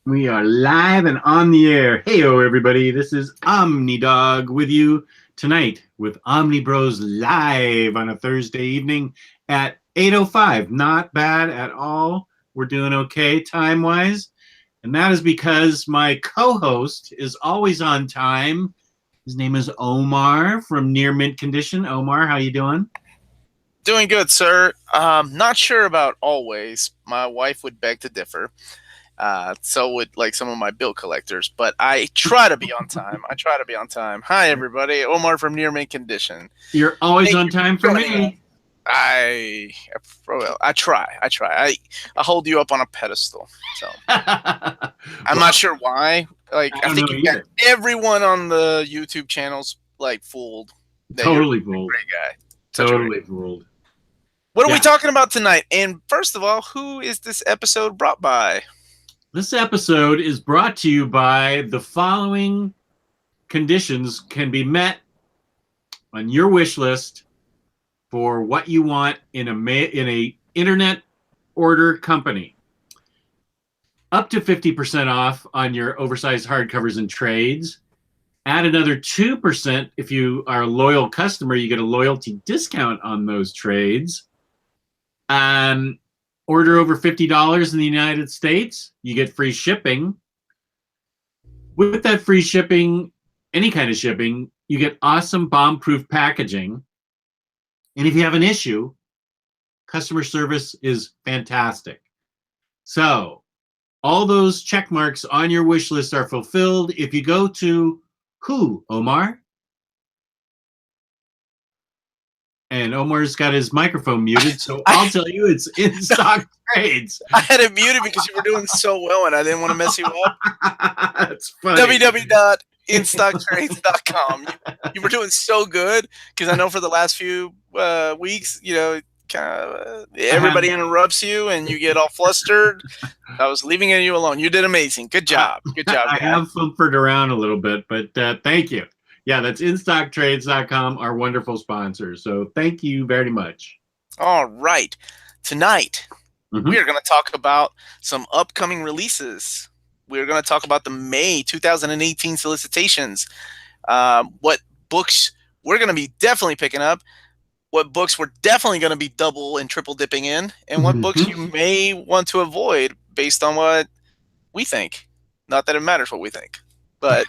We are live and on the air. Heyo, everybody. This is OmniDog with you tonight with Omnibroslive on a Thursday evening at 8:05. Not bad at all. We're doing okay time-wise. And that is because my co-host is always on time. His name is Omar from Near Mint Condition. Omar, how you doing? Doing good, sir. Not sure about always. My wife would beg to differ. So would like some of my bill collectors, but I try to be on time. Hi, everybody. Omar from Near Mint Condition. You're always Thank on you time for me. I try. I hold you up on a pedestal. So I'm not sure why. Like I think you got everyone on the YouTube channels like fooled. Totally fooled. Great guy. Totally fooled. What are we talking about tonight? And first of all, who is this episode brought by? This episode is brought to you by the following conditions can be met on your wish list for what you want in a internet order company. Up to 50% off on your oversized hardcovers and trades. Add another 2% if you are a loyal customer. You get a loyalty discount on those trades. Order over $50 in the United States, you get free shipping. With that free shipping, any kind of shipping, you get awesome bomb-proof packaging. And if you have an issue, customer service is fantastic. So all those check marks on your wish list are fulfilled if you go to who, Omar? And Omar's got his microphone muted, so I'll tell you it's In Stock Trades. I had it muted because you were doing so well and I didn't want to mess you up. That's funny. www.instocktrades.com. You were doing so good because I know for the last few weeks, everybody interrupts you and you get all flustered. I was leaving you alone. You did amazing. Good job. Good job, guys. I have flumpered around a little bit, but thank you. Yeah, that's InStockTrades.com, our wonderful sponsor. So thank you very much. All right. Tonight, we are going to talk about some upcoming releases. We're going to talk about the May 2018 solicitations. What books we're going to be definitely picking up. What books we're definitely going to be double and triple dipping in. And what books you may want to avoid based on what we think. Not that it matters what we think. But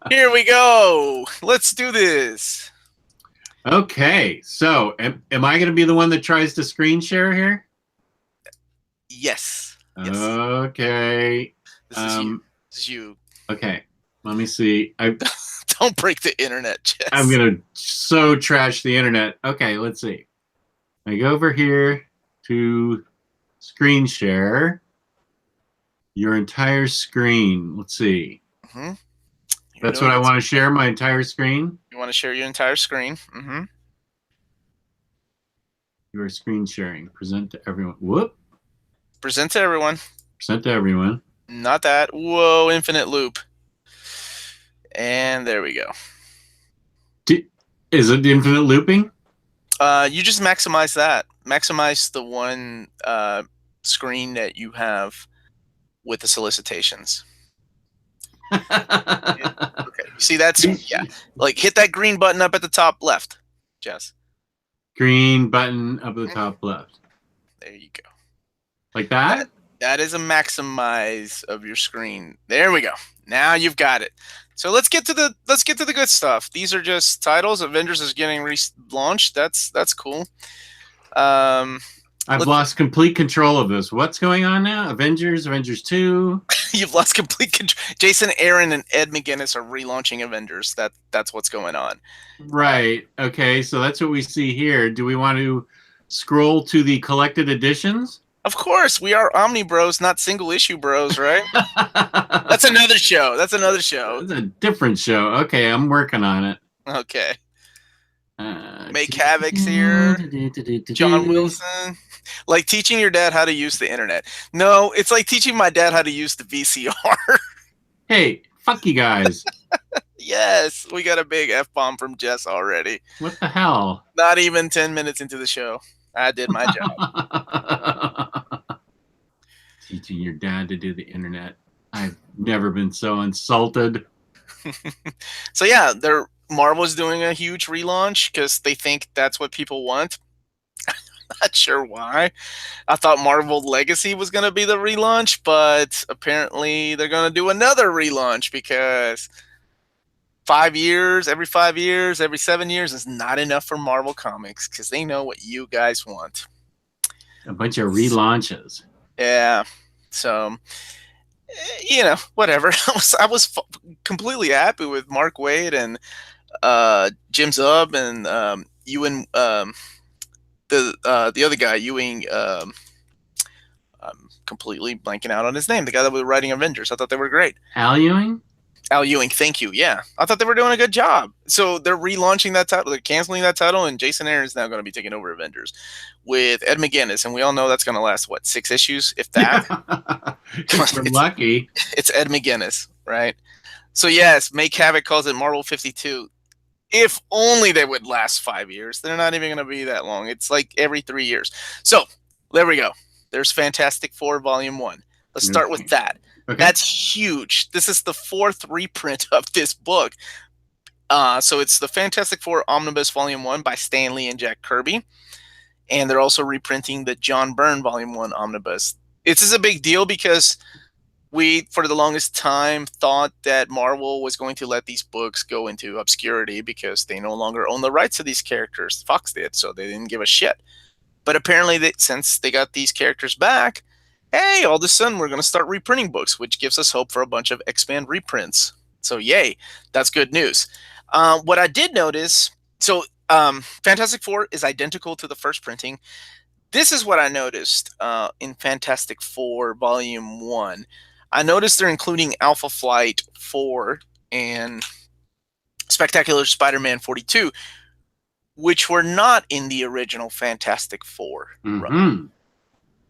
here we go. Let's do this. Okay. So am I going to be the one that tries to screen share here? Yes. Okay. This is you. Okay. Let me see. Don't break the internet, Jess. I'm going to so trash the internet. Okay, let's see. I go over here to screen share. Your entire screen. Let's see. That's what I want to share, my entire screen? You want to share your entire screen? You are screen sharing. Present to everyone. Whoop. Present to everyone. Present to everyone. Not that. Whoa, infinite loop. And there we go. Is it infinite looping? You just maximize that. Maximize the one screen that you have with the solicitations. Okay. See, that's like hit that green button up at the top left, Jess. Green button up at the top left. There you go. Like that? That is a maximize of your screen. There we go. Now you've got it. So let's get to the good stuff. These are just titles. Avengers is getting relaunched. That's cool. I've lost complete control of this. What's going on now? Avengers 2. You've lost complete control. Jason Aaron and Ed McGuinness are relaunching Avengers. That's what's going on. Right. Okay, so that's what we see here. Do we want to scroll to the collected editions? Of course, we are OmniBros, not single issue bros, right? That's another show. That's a different show. Okay, I'm working on it. Okay. Make Havoc's here. John Wilson. Like teaching your dad how to use the internet. No, it's like teaching my dad how to use the VCR. Hey, fuck you guys. Yes, we got a big F-bomb from Jess already. What the hell? Not even 10 minutes into the show. I did my job. Teaching your dad to do the internet. I've never been so insulted. So yeah, Marvel's doing a huge relaunch because they think that's what people want. Not sure why. I thought Marvel Legacy was going to be the relaunch, but apparently they're going to do another relaunch because 5 years, every 7 years is not enough for Marvel Comics because they know what you guys want. A bunch of relaunches. Yeah. So, whatever. I was completely happy with Mark Waid and Jim Zub and Ewan, the other guy, Ewing. I'm completely blanking out on his name. The guy that was writing Avengers. I thought they were great. Al Ewing? Al Ewing, thank you. Yeah, I thought they were doing a good job. So they're relaunching that title. They're canceling that title, and Jason Aaron is now going to be taking over Avengers with Ed McGuinness, and we all know that's going to last 6 issues, if that. We're lucky. It's Ed McGuinness, right? So yes, Make Havoc calls it Marvel 52. If only they would last 5 years. They're not even going to be that long. It's like every 3 years. So there we go. There's Fantastic Four Volume 1. Let's start with that. Okay. That's huge. This is the 4th reprint of this book. So it's the Fantastic Four Omnibus Volume 1 by Stan Lee and Jack Kirby. And they're also reprinting the John Byrne Volume 1 Omnibus. This is a big deal because we, for the longest time, thought that Marvel was going to let these books go into obscurity because they no longer own the rights to these characters. Fox did, so they didn't give a shit. But apparently, since they got these characters back, hey, all of a sudden we're going to start reprinting books, which gives us hope for a bunch of X-Men reprints. So yay, that's good news. What I did notice, Fantastic Four is identical to the first printing. This is what I noticed in Fantastic Four Volume 1. I noticed they're including Alpha Flight 4 and Spectacular Spider-Man 42, which were not in the original Fantastic Four run.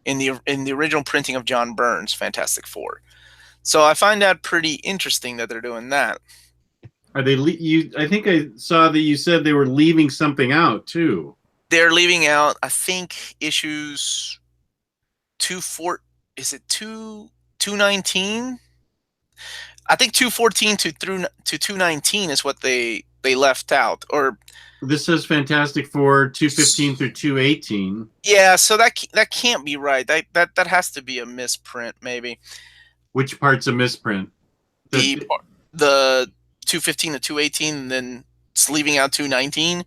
In the original printing of John Byrne's Fantastic Four. So I find that pretty interesting that they're doing that. Are they? I think I saw that you said they were leaving something out too. They're leaving out, I think, issues 219? I think 214 to 219 is what they left out. Or this says Fantastic Four 215 through 218. Yeah, so that can't be right. That has to be a misprint, maybe. Which part's a misprint? The 215 to 218, and then it's leaving out 219.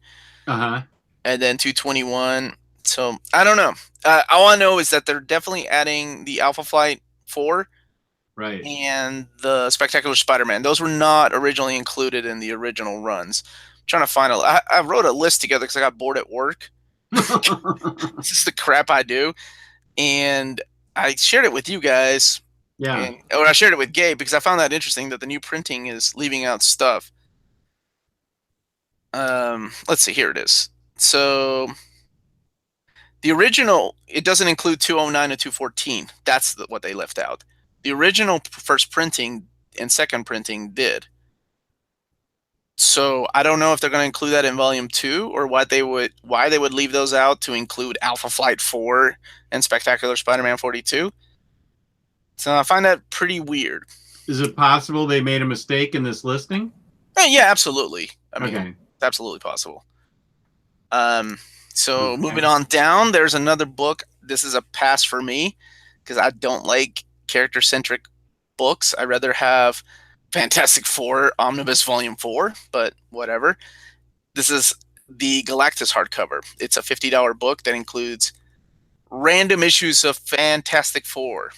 And then 221. So I don't know. All I know is that they're definitely adding the Alpha Flight 4. Right. And the Spectacular Spider-Man. Those were not originally included in the original runs. I'm trying to find I wrote a list together because I got bored at work. This is the crap I do. And I shared it with you guys. Yeah. Or I shared it with Gabe because I found that interesting that the new printing is leaving out stuff. Let's see. Here it is. So the original, it doesn't include 209 and 214. That's what they left out. The original first printing and second printing did. So I don't know if they're going to include that in Volume 2 or why they would leave those out to include Alpha Flight 4 and Spectacular Spider-Man 42. So I find that pretty weird. Is it possible they made a mistake in this listing? Yeah, absolutely. I mean, okay. It's absolutely possible. So moving on down, there's another book. This is a pass for me because I don't like character-centric books. I'd rather have Fantastic Four Omnibus Volume 4, but whatever. This is the Galactus hardcover. It's a $50 book that includes random issues of Fantastic Four.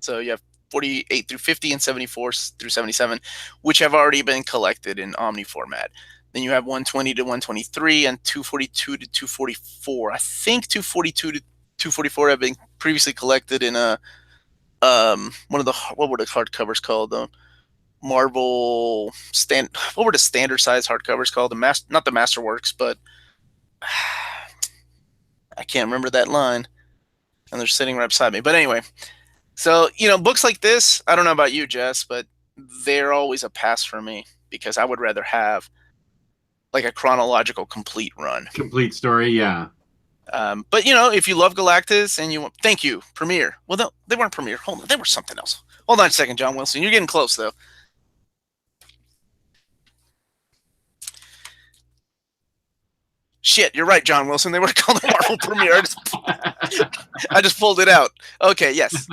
So you have 48 through 50 and 74 through 77, which have already been collected in Omni format. Then you have 120 to 123 and 242 to 244. I think 242 to 244 have been previously collected in a one of the, what were the hardcovers called? Marvel what were the standard size hardcovers called? Not the Masterworks, but I can't remember that line. And they're sitting right beside me. But anyway, so books like this, I don't know about you, Jess, but they're always a pass for me because I would rather have like a chronological complete run. Complete story, yeah. But you know, if you love Galactus and you want, thank you, Premiere. Well, no, they weren't Premiere. Hold on, they were something else. Hold on a second, John Wilson. You're getting close though. Shit, you're right, John Wilson. They were called the Marvel Premiere. I just pulled it out. Okay, yes,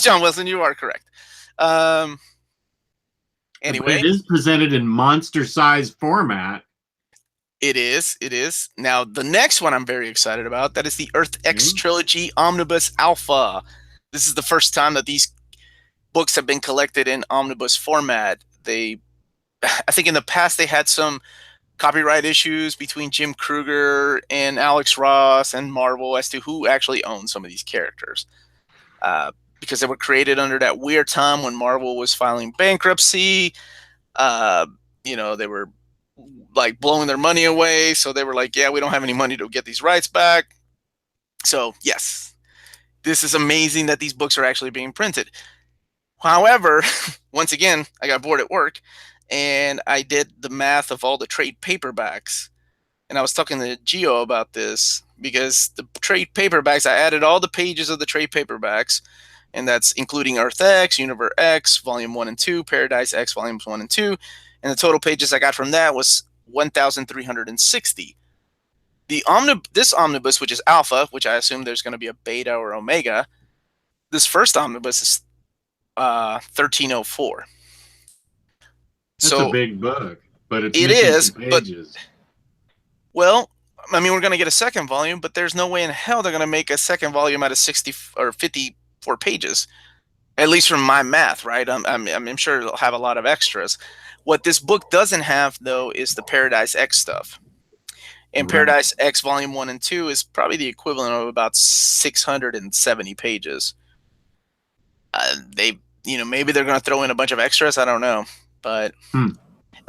John Wilson, you are correct. Anyway, but it is presented in monster-sized format. It is. Now, the next one I'm very excited about, that is the Earth X Trilogy Omnibus Alpha. This is the first time that these books have been collected in omnibus format. I think in the past they had some copyright issues between Jim Kruger and Alex Ross and Marvel as to who actually owns some of these characters. Because they were created under that weird time when Marvel was filing bankruptcy. You know, they were like blowing their money away, so they were like, yeah, we don't have any money to get these rights back. So yes, this is amazing that these books are actually being printed. However, once again, I got bored at work and I did the math of all the trade paperbacks, and I was talking to Gio about this, because the trade paperbacks, I added all the pages of the trade paperbacks, and that's including Earth X, Universe X, Volume 1 and 2, Paradise X, Volumes 1 and 2, and the total pages I got from that was 1,360. This omnibus, which is Alpha, which I assume there's going to be a Beta or Omega, this first omnibus is 1,304. That's a big book, but it's pages. Well, I mean, we're going to get a second volume, but there's no way in hell they're going to make a second volume out of 60 or 54 pages. At least from my math, right? I'm sure it'll have a lot of extras. What this book doesn't have, though, is the Paradise X stuff. And right. Paradise X Volume 1 and 2 is probably the equivalent of about 670 pages. Maybe they're going to throw in a bunch of extras. I don't know. But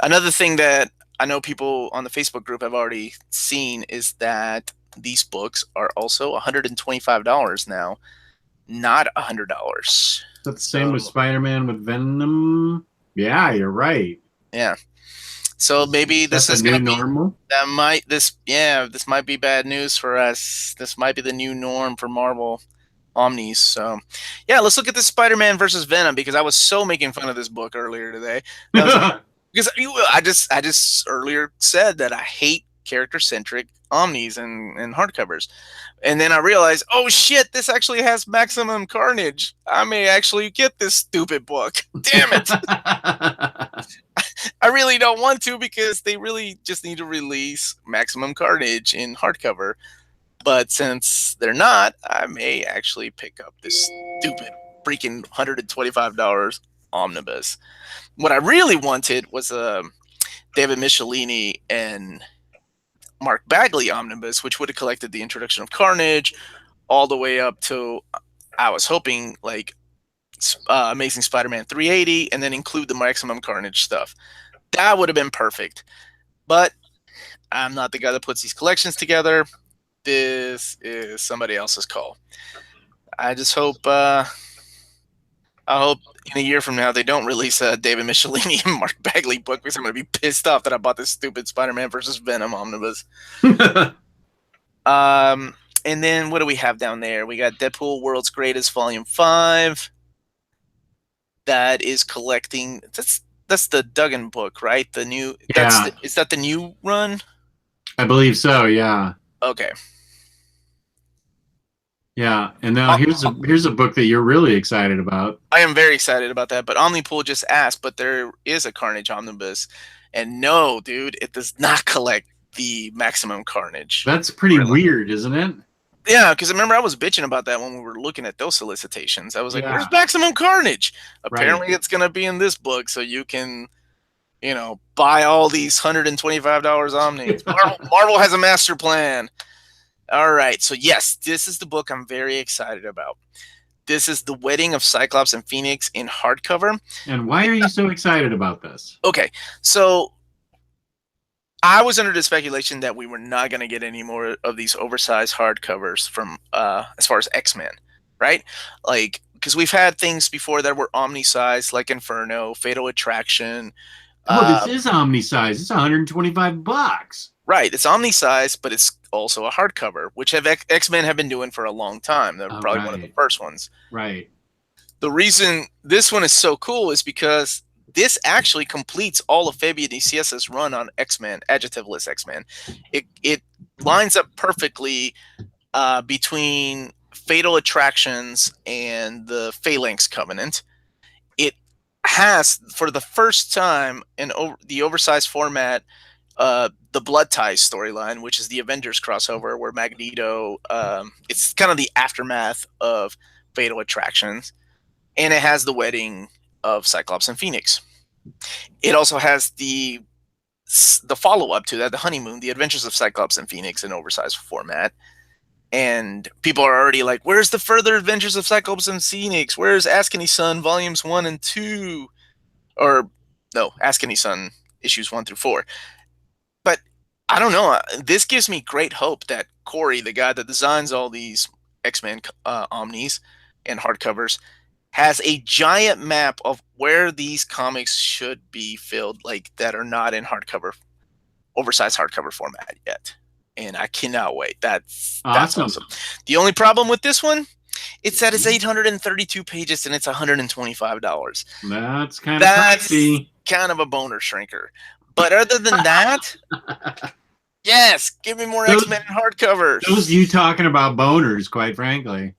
another thing that I know people on the Facebook group have already seen is that these books are also $125 now, not $100. That's the same with Spider-Man with Venom. Yeah, you're right. Yeah. So maybe this is the new normal. This might be bad news for us. This might be the new norm for Marvel Omnis. So yeah, let's look at this Spider-Man versus Venom, because I was so making fun of this book earlier today. Because I just earlier said that I hate character-centric Omnis and hardcovers. And then I realized, oh shit, this actually has Maximum Carnage. I may actually get this stupid book. Damn it. I really don't want to, because they really just need to release Maximum Carnage in hardcover. But since they're not, I may actually pick up this stupid freaking $125 omnibus. What I really wanted was a David Michelini and Mark Bagley omnibus, which would have collected the introduction of Carnage all the way up to, I was hoping, like Amazing Spider-Man 380, and then include the Maximum Carnage stuff. That would have been perfect. But I'm not the guy that puts these collections together. This is somebody else's call. I just hope I hope in a year from now they don't release a David Michelini and Mark Bagley book, because I'm going to be pissed off that I bought this stupid Spider-Man versus Venom omnibus. And then what do we have down there? We got Deadpool World's Greatest Volume 5. That is collecting. That's the Duggan book, right? The new. Yeah. Is that the new run? I believe so. Yeah. Okay. Yeah, and now here's a book that you're really excited about. I am very excited about that, but Omnipool just asked, but there is a Carnage omnibus, and no, dude, it does not collect the Maximum Carnage. That's pretty weird, isn't it? Yeah, because remember I was bitching about that when we were looking at those solicitations. I was like, where's Maximum Carnage? Apparently it's going to be in this book, so you can, buy all these $125 Omnis. Marvel has a master plan. All right, so yes, this is the book I'm very excited about. This is The Wedding of Cyclops and Phoenix in hardcover. And why are you so excited about this? Okay, so I was under the speculation that we were not going to get any more of these oversized hardcovers from, as far as X-Men, right? Like, because we've had things before that were omni-sized, like Inferno, Fatal Attraction. Oh, this is omni-sized. It's $125. Right, it's omni-sized, but it's also a hardcover, which X-Men have been doing for a long time. They're probably one of the first ones. Right. The reason this one is so cool is because this actually completes all of Fabian DCS's run on X-Men, adjectiveless X-Men. It lines up perfectly between Fatal Attractions and the Phalanx Covenant. It has, for the first time in the oversized format, the Blood Ties storyline, which is the Avengers crossover, where Magneto, it's kind of the aftermath of Fatal Attractions, and it has the wedding of Cyclops and Phoenix. It also has the follow-up to that, the honeymoon, the Adventures of Cyclops and Phoenix in oversized format. And people are already like, where's the further Adventures of Cyclops and Phoenix? Where's Ask Any Son volumes 1 and 2? Or, no, Ask Any Son issues 1 through 4. But I don't know. This gives me great hope that Corey, the guy that designs all these X-Men Omnis and hardcovers, has a giant map of where these comics should be filled, like that are not in oversized hardcover format yet. And I cannot wait. That's awesome. The only problem with this one, it's that it's 832 pages and it's $125. That's kind of pricey. Kind of a boner shrinker. But other than that, yes, give me more X-Men hardcovers. Those you talking about boners, quite frankly.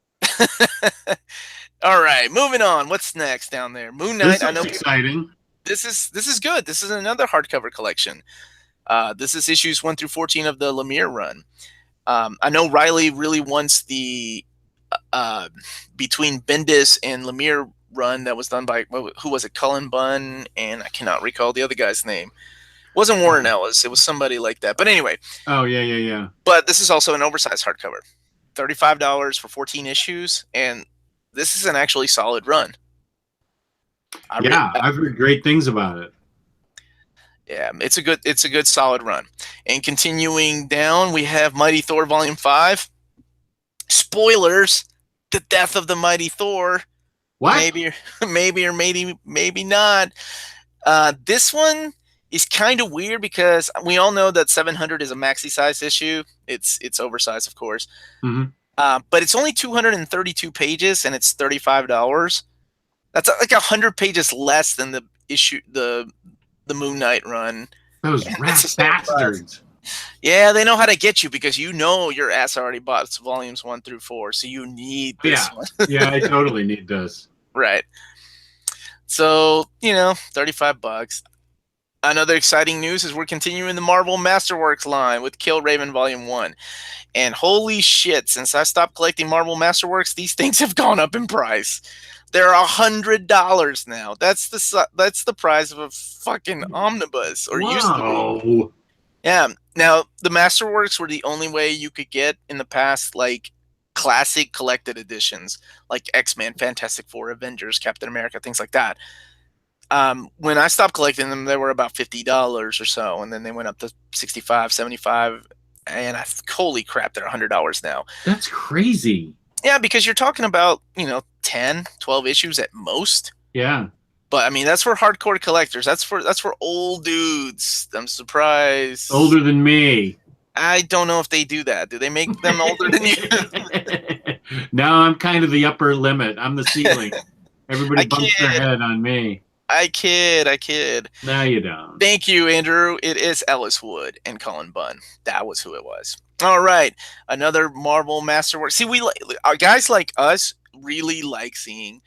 All right, moving on. What's next down there? Moon Knight. This is exciting. This is good. This is another hardcover collection. This is issues 1 through 14 of the Lemire run. I know Riley really wants the between Bendis and Lemire run that was done by, who was it, Cullen Bunn, and I cannot recall the other guy's name. It wasn't Warren Ellis. It was somebody like that. But anyway. Oh, yeah. But this is also an oversized hardcover. $35 for 14 issues, and this is an actually solid run. I've heard great things about it. Yeah, it's a good solid run. And continuing down, we have Mighty Thor Volume 5. Spoilers, the death of the Mighty Thor. What? Maybe not. This one is kind of weird because we all know that 700 is a maxi size issue. It's oversized, of course. Mm-hmm. But it's only 232 pages and it's $35. That's like 100 pages less than the issue the Moon Knight run. Those rat bastards. Yeah, they know how to get you because you know your ass already bought volumes 1 through 4, so you need this one. Yeah, I totally need this. Right. So, $35. Another exciting news is we're continuing the Marvel Masterworks line with Kill Raven Volume 1. And holy shit, since I stopped collecting Marvel Masterworks, these things have gone up in price. They're $100 now. That's the price of a fucking omnibus, or used to be. Yeah. Now, the Masterworks were the only way you could get in the past, like, classic collected editions, like X-Men, Fantastic Four, Avengers, Captain America, things like that. When I stopped collecting them, they were about $50 or so, and then they went up to $65, $75, and holy crap, they're $100 now. That's crazy. Yeah, because you're talking about, 10, 12 issues at most. Yeah. But I mean, that's for hardcore collectors. That's for old dudes. I'm surprised. Older than me. I don't know if they do that. Do they make them older than you? No, I'm kind of the upper limit. I'm the ceiling. Everybody bumps their head on me. I kid. No, you don't. Thank you, Andrew. It is Ellis Wood and Cullen Bunn. That was who it was. All right. Another Marvel Masterwork. See, guys like us really like seeing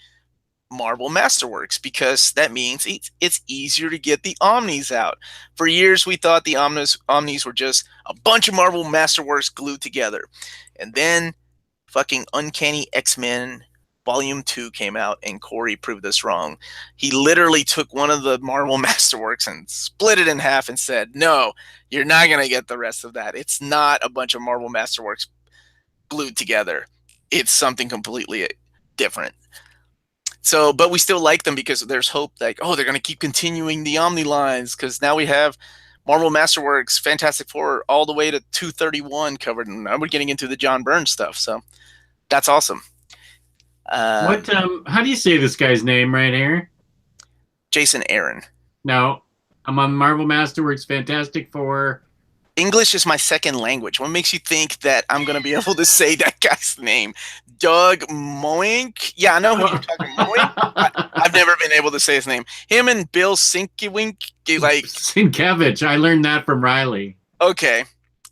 Marvel Masterworks because that means it's easier to get the Omnis out. For years, we thought the Omnis were just a bunch of Marvel Masterworks glued together. And then fucking Uncanny X-Men Volume 2 came out, and Corey proved us wrong. He literally took one of the Marvel Masterworks and split it in half and said, no, you're not going to get the rest of that. It's not a bunch of Marvel Masterworks glued together. It's something completely different. So, but we still like them because there's hope like, they're going to keep continuing the Omni lines because now we have Marvel Masterworks, Fantastic Four, all the way to 231 covered, and now we're getting into the John Byrne stuff. So that's awesome. How do you say this guy's name right here? Jason Aaron. No, I'm on Marvel Masterworks, Fantastic Four. English is my second language. What makes you think that I'm going to be able to say that guy's name? Doug Moink? Yeah, I know who you're talking about. Moink? I've never been able to say his name. Him and Bill Sienkiewicz, like... Sienkiewicz. I learned that from Riley. Okay.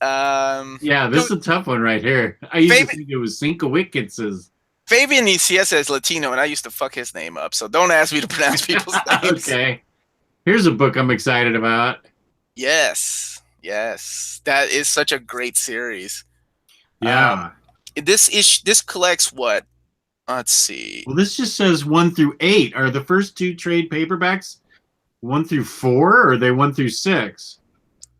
Yeah, this is a tough one right here. I used to think it was Sienkiewicz. Fabian Nicieza is Latino, and I used to fuck his name up, so don't ask me to pronounce people's names. Okay. Here's a book I'm excited about. Yes. That is such a great series. Yeah. This collects what? Let's see. Well, this just says 1 through 8. Are the first 2 trade paperbacks 1 through 4, or are they 1 through 6?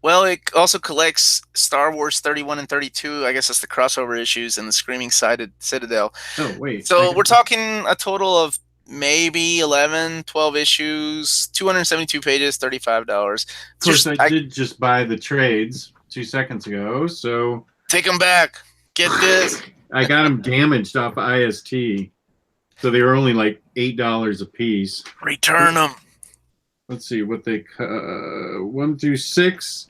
Well, it also collects Star Wars 31 and 32. I guess that's the crossover issues and the Screaming Citadel. Oh, wait. So we're talking a total of maybe 11, 12 issues, 272 pages, $35. Of course, I did just buy the trades 2 seconds ago, so... Take them back. Get this. I got them damaged off IST, so they were only like $8 a piece. Return them. Let's see what they... 1 through 6...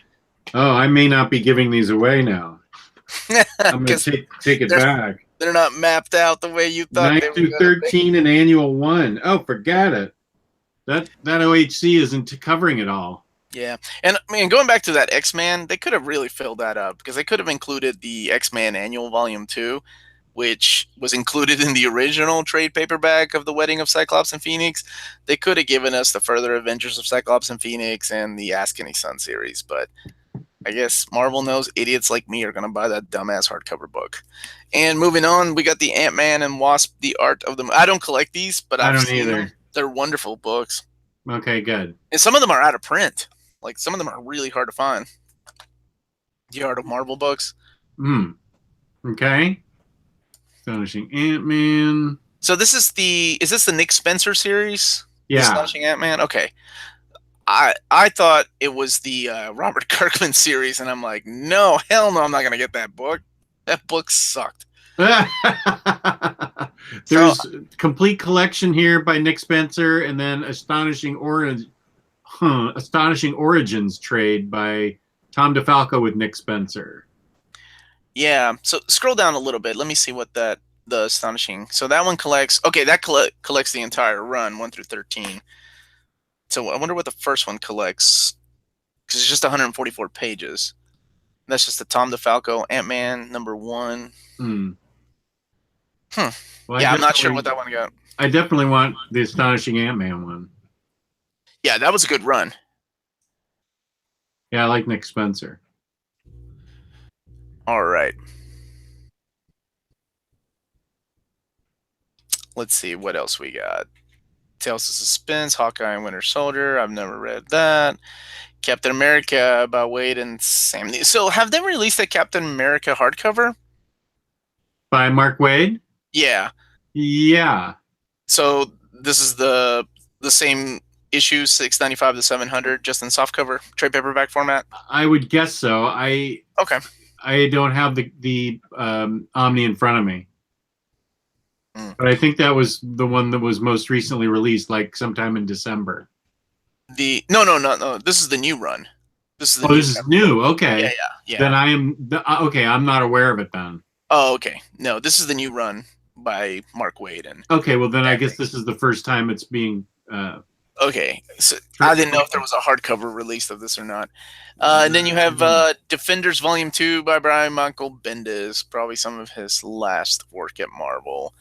Oh, I may not be giving these away now. I'm going to take it back. They're not mapped out the way you thought 9 they were. 9 through 13 and annual 1. Oh, forget it. That OHC isn't covering it all. Yeah. And I mean, going back to that X-Men, they could have really filled that up because they could have included the X-Men Annual Volume 2, which was included in the original trade paperback of The Wedding of Cyclops and Phoenix. They could have given us the Further Adventures of Cyclops and Phoenix and the Ask Any Son series, but I guess Marvel knows idiots like me are going to buy that dumbass hardcover book. And moving on, we got the Ant-Man and Wasp, The Art of the... I don't collect these, but I don't either. They're wonderful books. Okay, good. And some of them are out of print. Like, some of them are really hard to find. The Art of Marvel books. Okay. Astonishing Ant-Man. So this is is this the Nick Spencer series? Yeah. Astonishing Ant-Man? Okay. I thought it was the Robert Kirkman series, and I'm like, no, hell no, I'm not going to get that book. That book sucked. There's complete collection here by Nick Spencer, and then Astonishing Origins trade by Tom DeFalco with Nick Spencer. Yeah, so scroll down a little bit. Let me see what the Astonishing... So that one collects... Okay, that collects the entire run, 1 through 13. So I wonder what the first one collects, because it's just 144 pages. That's just the Tom DeFalco Ant-Man #1. Well, yeah, I'm not sure what that one got. I definitely want the Astonishing Ant-Man one. Yeah, that was a good run. Yeah, I like Nick Spencer. All right. Let's see what else we got. Tales of Suspense, Hawkeye and Winter Soldier. I've never read that. Captain America by Wade and Sam. So have they released a Captain America hardcover? By Mark Waid? Yeah. Yeah. So this is the same issue, 695 to 700, just in softcover trade paperback format? I would guess so. Okay. I don't have the Omni in front of me. But I think that was the one that was most recently released, like sometime in December. No. This is the new run. This is new. Okay. Yeah. Then I am okay. I'm not aware of it then. Oh, okay. No, this is the new run by Mark Waid and. Okay, well then I guess this is the first time it's being. Okay, so I didn't know if there was a hardcover release of this or not. And then you have Defenders Volume 2 by Brian Michael Bendis, probably some of his last work at Marvel.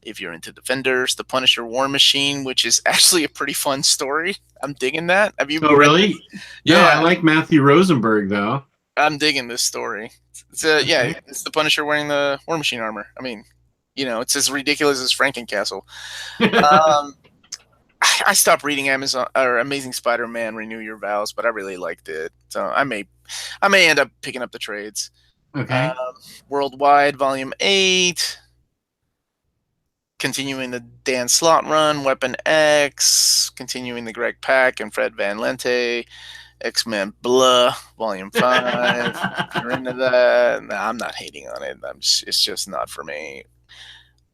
If you're into Defenders, The Punisher War Machine, which is actually a pretty fun story. I'm digging that. Have you? Oh, really? Yeah, no, I like Matthew Rosenberg though. I'm digging this story. It's the Punisher wearing the War Machine armor. I mean, it's as ridiculous as Frankencastle. I stopped reading Amazing Spider-Man: Renew Your Vows, but I really liked it, so I may end up picking up the trades. Okay. Worldwide Volume 8. Continuing the Dan Slott run, Weapon X, continuing the Greg Pak and Fred Van Lente, X-Men Blah, Volume 5. If you're into that, I'm not hating on it. It's just not for me.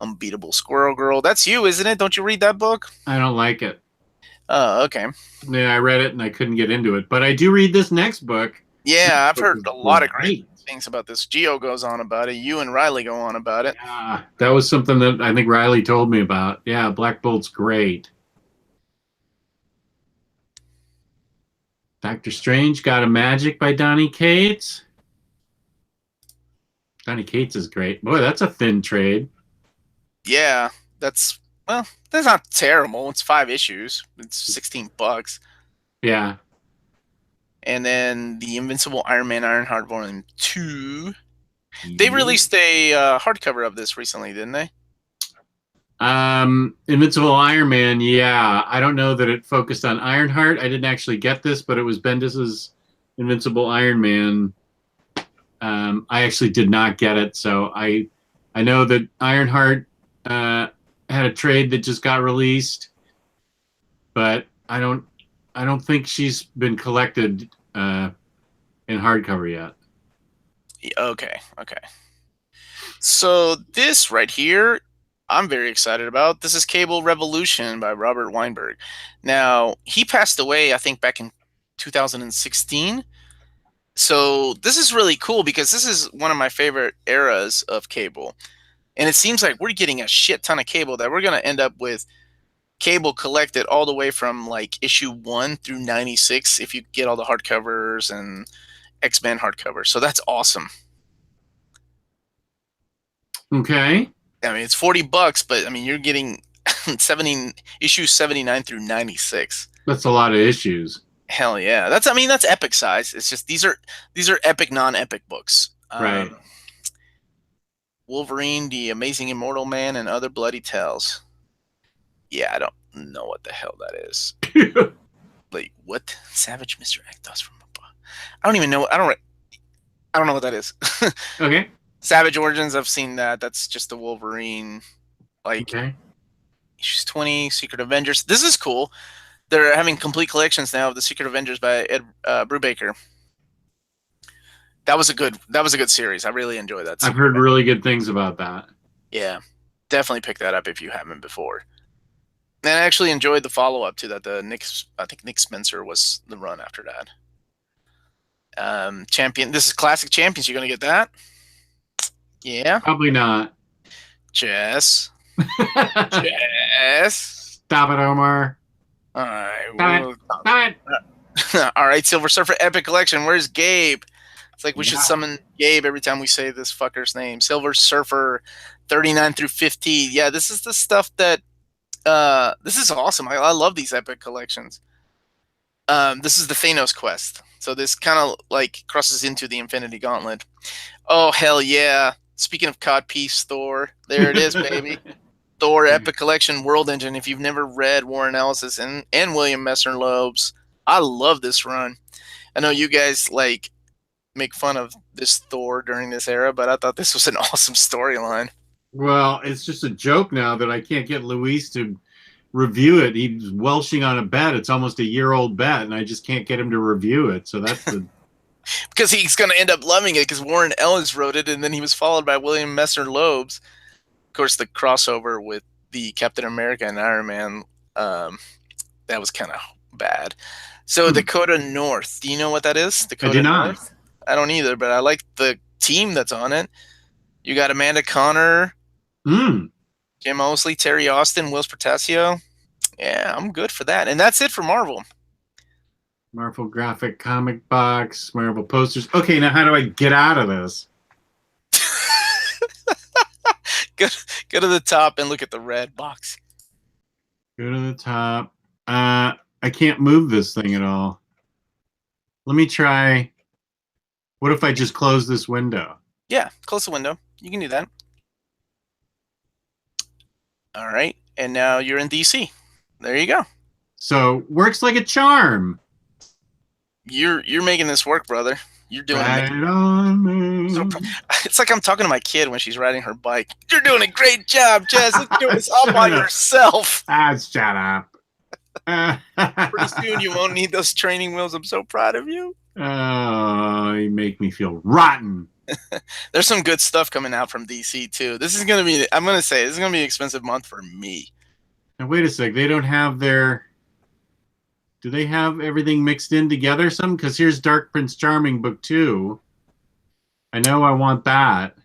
Unbeatable Squirrel Girl. That's you, isn't it? Don't you read that book? I don't like it. Oh, okay. Yeah, I read it and I couldn't get into it. But I do read this next book. Yeah, I've Book heard is a lot of great great. things about this. Gio goes on about it. You and Riley go on about it. Yeah, that was something that I think Riley told me about. Yeah, Black Bolt's great. Doctor Strange Got a Magic by Donny Cates. Donny Cates is great. Boy, that's a thin trade. Yeah, that's not terrible. It's 5 issues. It's $16. Yeah. And then the Invincible Iron Man Ironheart Volume 2. They released a hardcover of this recently, didn't they? Invincible Iron Man, yeah. I don't know that it focused on Ironheart. I didn't actually get this, but it was Bendis's Invincible Iron Man. I actually did not get it, so I know that Ironheart had a trade that just got released, but I don't think she's been collected in hardcover yet. Okay. So this right here, I'm very excited about. This is Cable Revolution by Robert Weinberg. Now, he passed away, I think, back in 2016. So this is really cool because this is one of my favorite eras of Cable. And it seems like we're getting a shit ton of Cable that we're going to end up with Cable collected all the way from like issue 1 through 96 if you get all the hardcovers and X-Men hardcovers. So that's awesome. Okay. I mean, it's $40, but I mean, you're getting issues 79 through 96. That's a lot of issues. Hell yeah. That's epic size. It's just these are epic non-epic books. Right. Wolverine, The Amazing Immortal Man, and Other Bloody Tales. Yeah, I don't know what the hell that is. Like, what? Savage Mr. Ectos from above. I don't even know. I don't know what that is. Okay. Savage Origins, I've seen that. That's just the Wolverine. Like, okay. Issues 20, Secret Avengers. This is cool. They're having complete collections now of the Secret Avengers by Ed Brubaker. That was a good series. I really enjoyed that. I've heard really good things about that. Yeah, definitely pick that up if you haven't before. And I actually enjoyed the follow-up to that. I think Nick Spencer was the run after that. Champion. This is Classic Champions. You're gonna get that? Yeah. Probably not. Jess. Stop it, Omar. All right. Stop it. All right, Silver Surfer Epic Collection. Where's Gabe? It's like we should summon Gabe every time we say this fucker's name. Silver Surfer 39 through 50. Yeah, this is the stuff that this is awesome. I love these epic collections. This is the Thanos quest. So this kind of like crosses into the Infinity Gauntlet. Oh, hell yeah. Speaking of codpiece Thor, there it is, baby. Thor Epic Collection World Engine. If you've never read Warren Ellis's and William Messner-Loeb's, I love this run. I know you guys like make fun of this Thor during this era, but I thought this was an awesome storyline. Well, it's just a joke now that I can't get Luis to review it. He's welshing on a bet. It's almost a year-old bet, and I just can't get him to review it. So that's the because he's going to end up loving it because Warren Ellis wrote it, and then he was followed by William Messner-Loeb's. Of course, the crossover with the Captain America and Iron Man, that was kind of bad. So Dakota North, do you know what that is? Dakota I do not. North? I don't either, but I like the team that's on it. You got Amanda Connor, Jim Mosley, Terry Austin, Wills Portasio. Yeah, I'm good for that. And that's it for Marvel. Marvel graphic comic box, Marvel posters. Okay, now how do I get out of this? Go to the top and look at the red box. Go to the top. I can't move this thing at all. Let me try. What if I just close this window? Yeah, close the window. You can do that. All right, and now you're in DC. There you go. So works like a charm. You're making this work, brother. You're doing right on. So, it's like I'm talking to my kid when she's riding her bike. You're doing a great job, Jess. Let's do this all by yourself. Shut up. Pretty soon you won't need those training wheels. I'm so proud of you. Oh, you make me feel rotten. There's some good stuff coming out from DC too. This is gonna be. I'm gonna say this is gonna be an expensive month for me. Now wait a sec. They don't have their. Do they have everything mixed in together some? Because here's Dark Prince Charming book 2. I know I want that.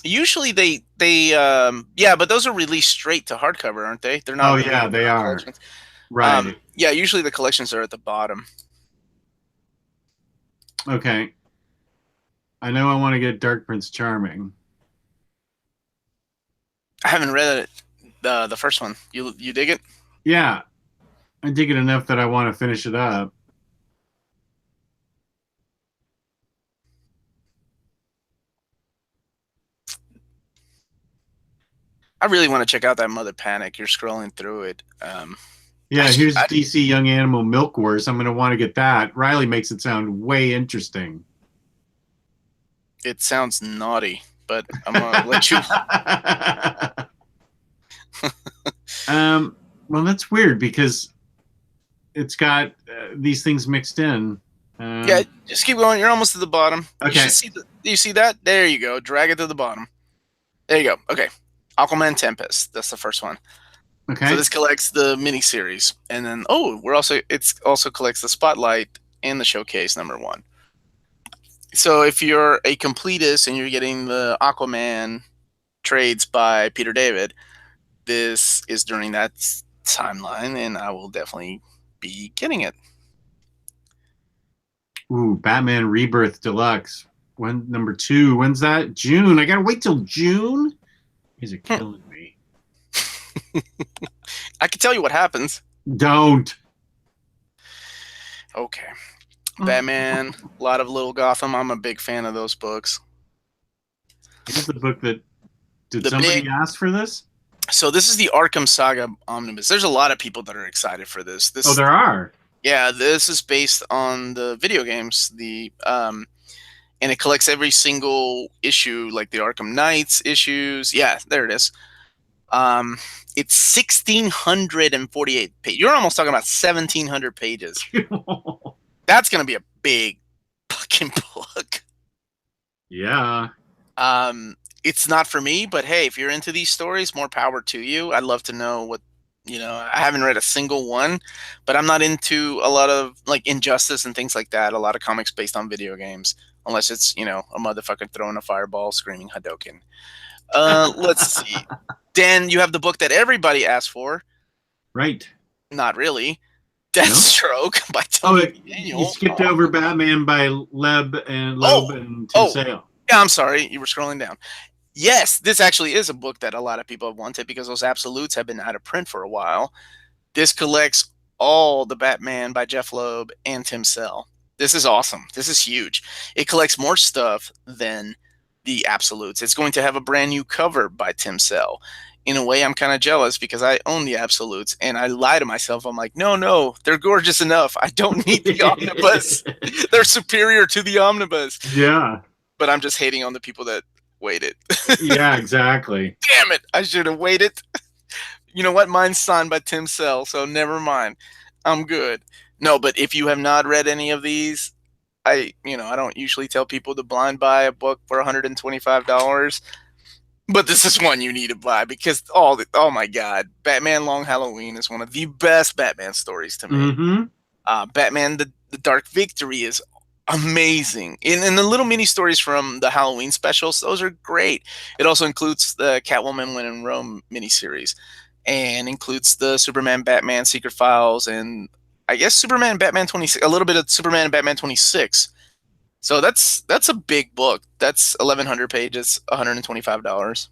Usually they but those are released straight to hardcover, aren't they? They're not Oh really yeah, they are. collections. Right. Yeah, usually the collections are at the bottom. Okay. I know I want to get Dark Prince Charming. I haven't read it, the first one. You dig it? Yeah. I dig it enough that I want to finish it up. I really want to check out that Mother Panic. You're scrolling through it. Yeah, here's DC Young Animal Milk Wars. I'm going to want to get that. Riley makes it sound way interesting. It sounds naughty, but I'm going to let you... Well, that's weird because it's got these things mixed in. Yeah, just keep going. You're almost to the bottom. Okay. Do you see that? There you go. Drag it to the bottom. There you go. Okay. Aquaman Tempest. That's the first one. Okay. So this collects the miniseries, and then it also collects the Spotlight and the Showcase #1. So if you're a completist and you're getting the Aquaman trades by Peter David, this is during that timeline, and I will definitely be getting it. Ooh, Batman Rebirth Deluxe. When #2? When's that? June. I gotta wait till June. These are killing me. I can tell you what happens. Don't. Okay. Batman, a lot of Little Gotham. I'm a big fan of those books. Here's the book that... Did somebody ask for this? So this is the Arkham Saga Omnibus. There's a lot of people that are excited for this. Oh, there are? Yeah, this is based on the video games. And it collects every single issue, like the Arkham Knights issues. Yeah, there it is. It's 1,648 pages. You're almost talking about 1,700 pages. That's going to be a big fucking book. Yeah. It's not for me, but hey, if you're into these stories, more power to you. I'd love to know what, I haven't read a single one, but I'm not into a lot of like Injustice and things like that. A lot of comics based on video games, unless it's, a motherfucker throwing a fireball, screaming Hadouken. Let's see. Dan, you have the book that everybody asked for. Right. Not really. Deathstroke by Tony Daniel. You skipped over Batman by Loeb and Tim Sale. Yeah, I'm sorry. You were scrolling down. Yes, this actually is a book that a lot of people have wanted because those Absolutes have been out of print for a while. This collects all the Batman by Jeff Loeb and Tim Sale. This is awesome. This is huge. It collects more stuff than the Absolutes. It's going to have a brand new cover by Tim Sale. In a way, I'm kind of jealous because I own the Absolutes, and I lie to myself. I'm like, no, they're gorgeous enough. I don't need the Omnibus. They're superior to the Omnibus. Yeah. But I'm just hating on the people that waited. Yeah, exactly. Damn it. I should have waited. You know what? Mine's signed by Tim Sale, so never mind. I'm good. No, but if you have not read any of these, I don't usually tell people to blind buy a book for $125. But this is one you need to buy because, oh my God, Batman Long Halloween is one of the best Batman stories to me. Mm-hmm. Batman the Dark Victory is amazing. And the little mini stories from the Halloween specials, those are great. It also includes the Catwoman When in Rome miniseries and includes the Superman Batman Secret Files and I guess Superman Batman 26, a little bit of Superman and Batman 26. So that's a big book. That's 1,100 pages, $125.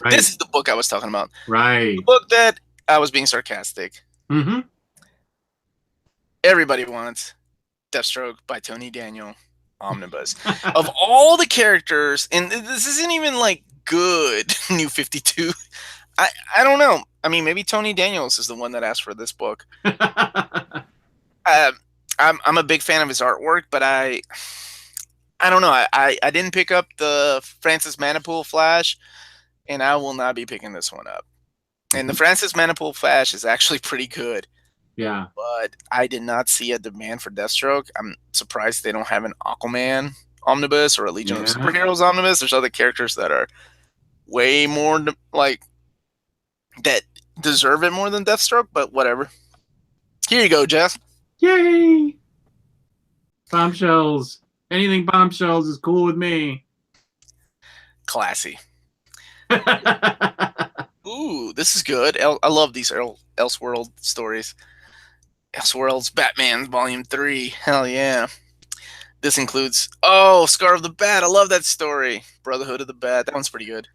Right. This is the book I was talking about. Right. The book that I was being sarcastic. Mm-hmm. Everybody wants Deathstroke by Tony Daniel Omnibus. Of all the characters, and this isn't even like good New 52. I don't know. I mean, maybe Tony Daniels is the one that asked for this book. I'm a big fan of his artwork, but I don't know. I didn't pick up the Francis Manipool Flash, and I will not be picking this one up. And the Francis Manipool Flash is actually pretty good. Yeah. But I did not see a demand for Deathstroke. I'm surprised they don't have an Aquaman Omnibus or a Legion of Superheroes Omnibus. There's other characters that are way more like that deserve it more than Deathstroke, but whatever. Here you go, Jeff. Yay! Bombshells. Anything bombshells is cool with me. Classy. Ooh, this is good. I love these Elseworld stories. Elseworlds Batman Volume 3. Hell yeah. This includes, Scar of the Bat. I love that story. Brotherhood of the Bat. That one's pretty good.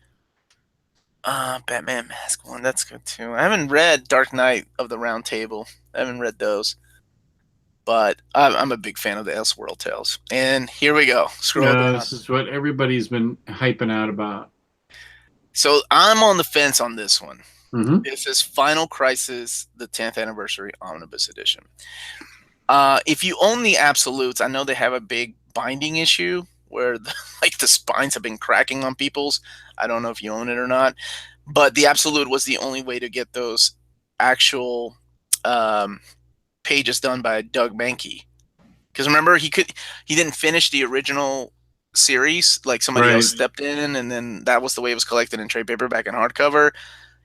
Batman Mask 1. That's good too. I haven't read Dark Knight of the Round Table. I haven't read those. But I'm a big fan of the Elseworld tales. And here we go. Scroll down. This is what everybody's been hyping out about. So I'm on the fence on this one. Mm-hmm. This is Final Crisis, the 10th Anniversary Omnibus Edition. If you own the Absolutes, I know they have a big binding issue where the spines have been cracking on people's. I don't know if you own it or not. But the Absolute was the only way to get those actual pages done by Doug Mahnke. Because remember, he didn't finish the original series. Like somebody else stepped in, and then that was the way it was collected in trade paperback and hardcover.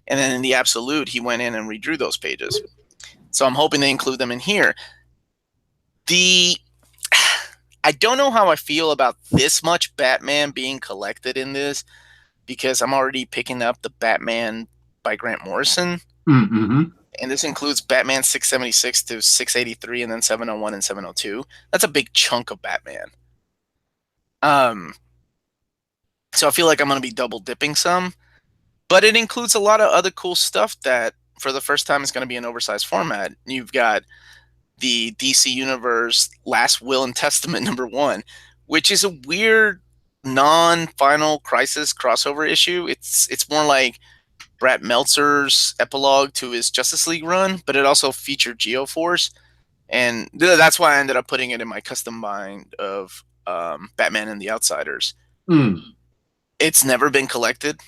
And then in the Absolute, he went in and redrew those pages. So I'm hoping they include them in here. I don't know how I feel about this much Batman being collected in this, because I'm already picking up the Batman by Grant Morrison. Mm-hmm. And this includes Batman 676 to 683 and then 701 and 702. That's a big chunk of Batman. So I feel like I'm going to be double dipping some. But it includes a lot of other cool stuff that, for the first time, is going to be an oversized format. You've got the DC Universe Last Will and Testament #1, which is a weird non-Final Crisis crossover issue. It's more like Brad Meltzer's epilogue to his Justice League run, but it also featured Geo-Force, and that's why I ended up putting it in my custom bind of Batman and the Outsiders. It's never been collected.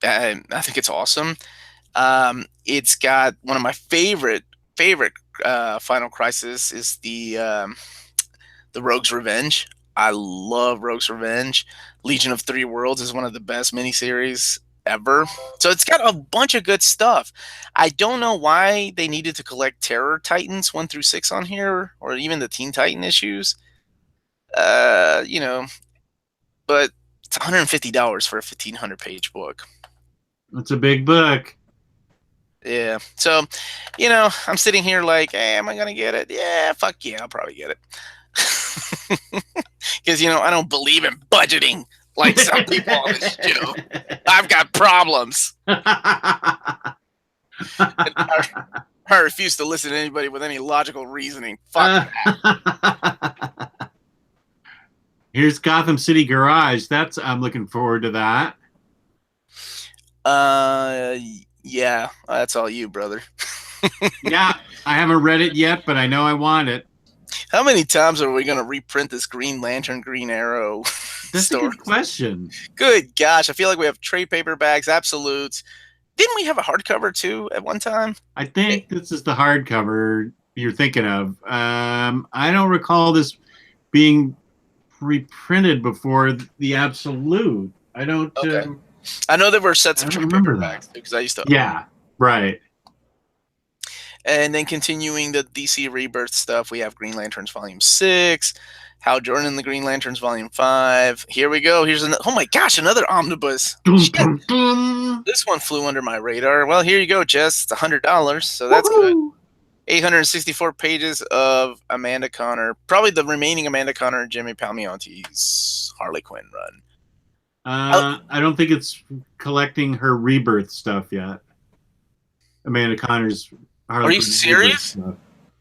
I think it's awesome. It's got one of my favorite Final Crisis is the Rogue's Revenge. I love Rogue's Revenge. Legion of Three Worlds is one of the best miniseries ever. So it's got a bunch of good stuff. I don't know why they needed to collect Terror Titans 1 through 6 on here, or even the Teen Titan issues. But it's $150 for a 1,500 page book. It's a big book. Yeah. So, I'm sitting here like, hey, am I going to get it? Yeah, fuck yeah, I'll probably get it. Because, I don't believe in budgeting like some people on this show. I've got problems. I refuse to listen to anybody with any logical reasoning. Fuck that. Here's Gotham City Garage. I'm looking forward to that. Yeah, that's all you, brother. Yeah, I haven't read it yet, but I know I want it. How many times are we going to reprint this Green Lantern, Green Arrow That's story? a good question. Good gosh, I feel like we have trade paperbacks, Absolutes. Didn't we have a hardcover too at one time? I think this is the hardcover you're thinking of. I don't recall this being reprinted before the Absolute. I don't. Okay. I know there were sets of trade paperbacks because I used to. Yeah, right. And then continuing the DC Rebirth stuff, we have Green Lanterns Volume 6, Hal Jordan and the Green Lanterns Volume 5. Here we go. Here's oh my gosh, another omnibus. Dun, dun. This one flew under my radar. Well, here you go, Jess. It's $100, so that's good. 864 pages of Amanda Conner. Probably the remaining Amanda Conner and Jimmy Palmioti's Harley Quinn run. I don't think it's collecting her Rebirth stuff yet. Amanda Conner's Harley Are you Quinn serious? Stuff.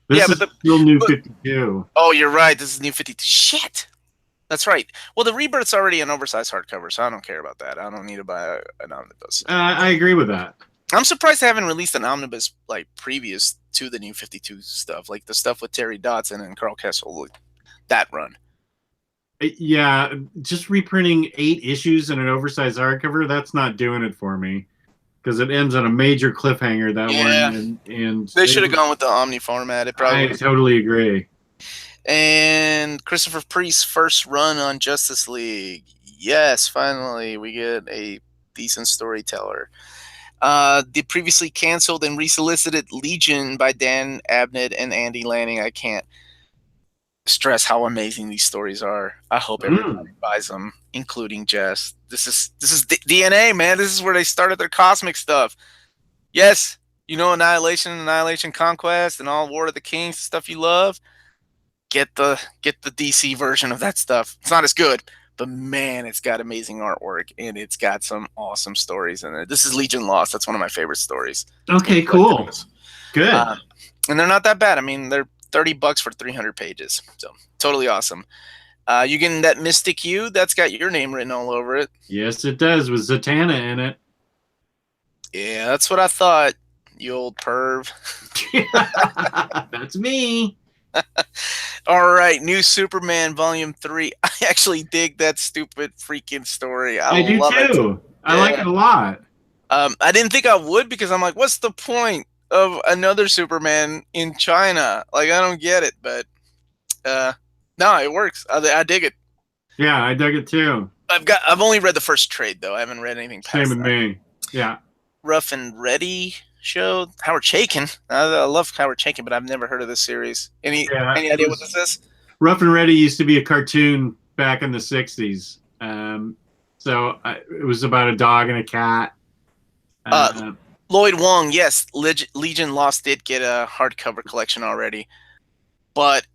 This is still New 52. Oh, you're right. This is New 52. Shit. That's right. Well, the Rebirth's already an oversized hardcover, so I don't care about that. I don't need to buy an omnibus. I agree with that. I'm surprised they haven't released an omnibus like previous to the New 52 stuff, like the stuff with Terry Dodson and Carl Kessel, that run. Yeah, just reprinting 8 issues in an oversized hardcover, that's not doing it for me. Because it ends on a major cliffhanger, that one. And they should have gone with the Omni format. I totally agree. And Christopher Priest's first run on Justice League. Yes, finally, we get a decent storyteller. The previously canceled and resolicited Legion by Dan Abnett and Andy Lanning. I can't stress how amazing these stories are. I hope everybody buys them, including Jess. This is DNA, man. This is where they started their cosmic stuff. Yes, you know Annihilation Conquest, and all War of the Kings stuff you love. Get the DC version of that stuff. It's not as good, but man, it's got amazing artwork and it's got some awesome stories in it. This is Legion Lost. That's one of my favorite stories. Okay, cool. Good. And they're not that bad. I mean, they're $30 for 300 pages. So totally awesome. You getting that Mystic U? That's got your name written all over it. Yes, it does, with Zatanna in it. Yeah, that's what I thought, you old perv. That's me. All right, New Superman Volume 3. I actually dig that stupid freaking story. I do love too. I like it a lot. I didn't think I would, because I'm like, what's the point of another Superman in China? Like, I don't get it, but no, it works. I dig it. Yeah, I dug it too. I've only read the first trade though. I haven't read anything past Same with me. Yeah. Rough and Ready show. Howard Chaykin. I love Howard Chaykin, but I've never heard of this series. Any idea what this is? Rough and Ready used to be a cartoon back in the 60s. So it was about a dog and a cat. Lloyd Wong, yes. Legion Lost did get a hardcover collection already. But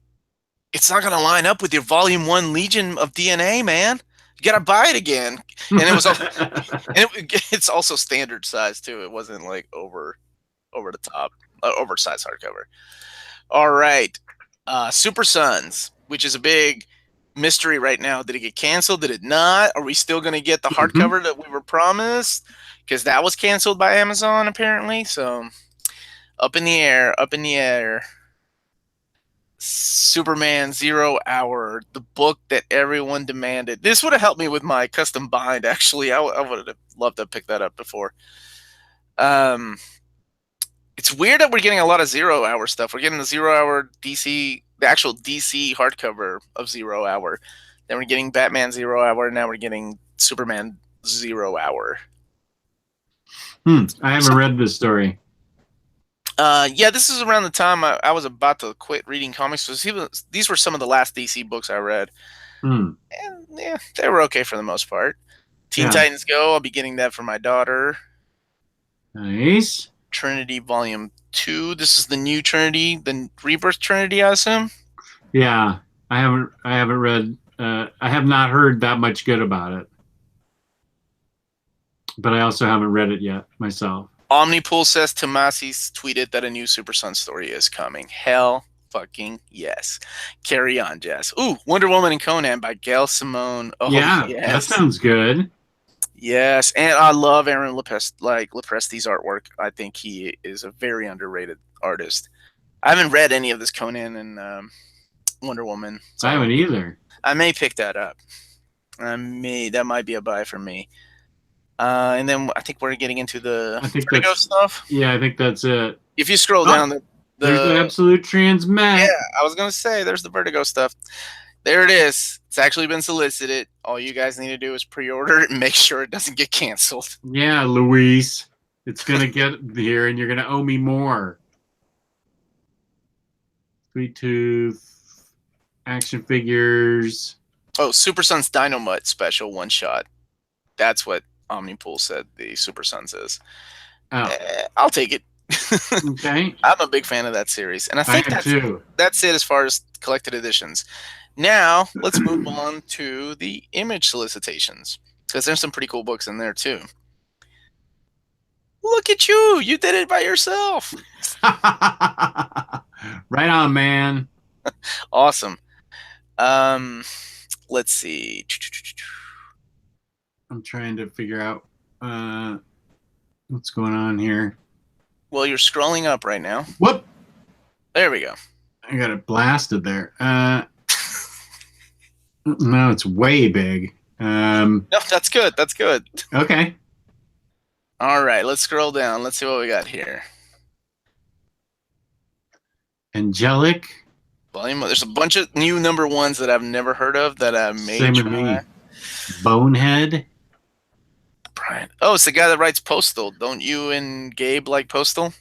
it's not going to line up with your Volume 1 Legion of DNA, man. You got to buy it again. And it was it's also standard size, too. It wasn't like over the top, oversized hardcover. All right. Super Sons, which is a big mystery right now. Did it get canceled? Did it not? Are we still going to get the hardcover that we were promised? Because that was canceled by Amazon, apparently. So, up in the air. Superman 0 Hour, the book that everyone demanded. This would have helped me with my custom bind, actually. I would have loved to pick that up before. It's weird that we're getting a lot of 0 Hour stuff. We're getting the 0 Hour DC, the actual DC hardcover of 0 Hour. Then we're getting Batman 0 Hour. Now we're getting Superman 0 Hour. I haven't read this story. Yeah, this is around the time I was about to quit reading comics. So these were some of the last DC books I read. And yeah, they were okay for the most part. Teen Titans Go, I'll be getting that for my daughter. Nice. Trinity Volume 2. This is the new Trinity, the Rebirth Trinity, I assume. Yeah, I haven't read. I have not heard that much good about it, but I also haven't read it yet myself. Omnipool says Tomasi's tweeted that a new Super Sun story is coming. Hell fucking yes. Carry on, Jess. Ooh, Wonder Woman and Conan by Gail Simone. Oh, yeah, yes. That sounds good. Yes, and I love Aaron Lepresti's artwork. I think he is a very underrated artist. I haven't read any of this Conan and Wonder Woman. So I haven't either. I may pick that up. That might be a buy for me. And then I think we're getting into the Vertigo stuff. Yeah, I think that's it. If you scroll down, there's the Absolute Transmet. Yeah, I was going to say, there's the Vertigo stuff. There it is. It's actually been solicited. All you guys need to do is pre-order it and make sure it doesn't get canceled. Yeah, Luis. It's going to get here, and you're going to owe me more. Sweet Tooth. Action figures. Oh, Super Sons Dynamite special one-shot. That's what Omnipool said the Super Sons is. Oh. I'll take it. Okay. I'm a big fan of that series. And I think that's it as far as collected editions. Now, let's move on to the Image solicitations, because there's some pretty cool books in there, too. Look at you. You did it by yourself. Right on, man. Awesome. Let's see. I'm trying to figure out what's going on here. Well, you're scrolling up right now. Whoop. There we go. I got it blasted there. No, it's way big. No, that's good. That's good. Okay. All right, let's scroll down. Let's see what we got here. Angelic. Volume. There's a bunch of new number ones that I've never heard of that I may Same with me. Bonehead. right. Oh, it's the guy that writes Postal. Don't you and Gabe like Postal?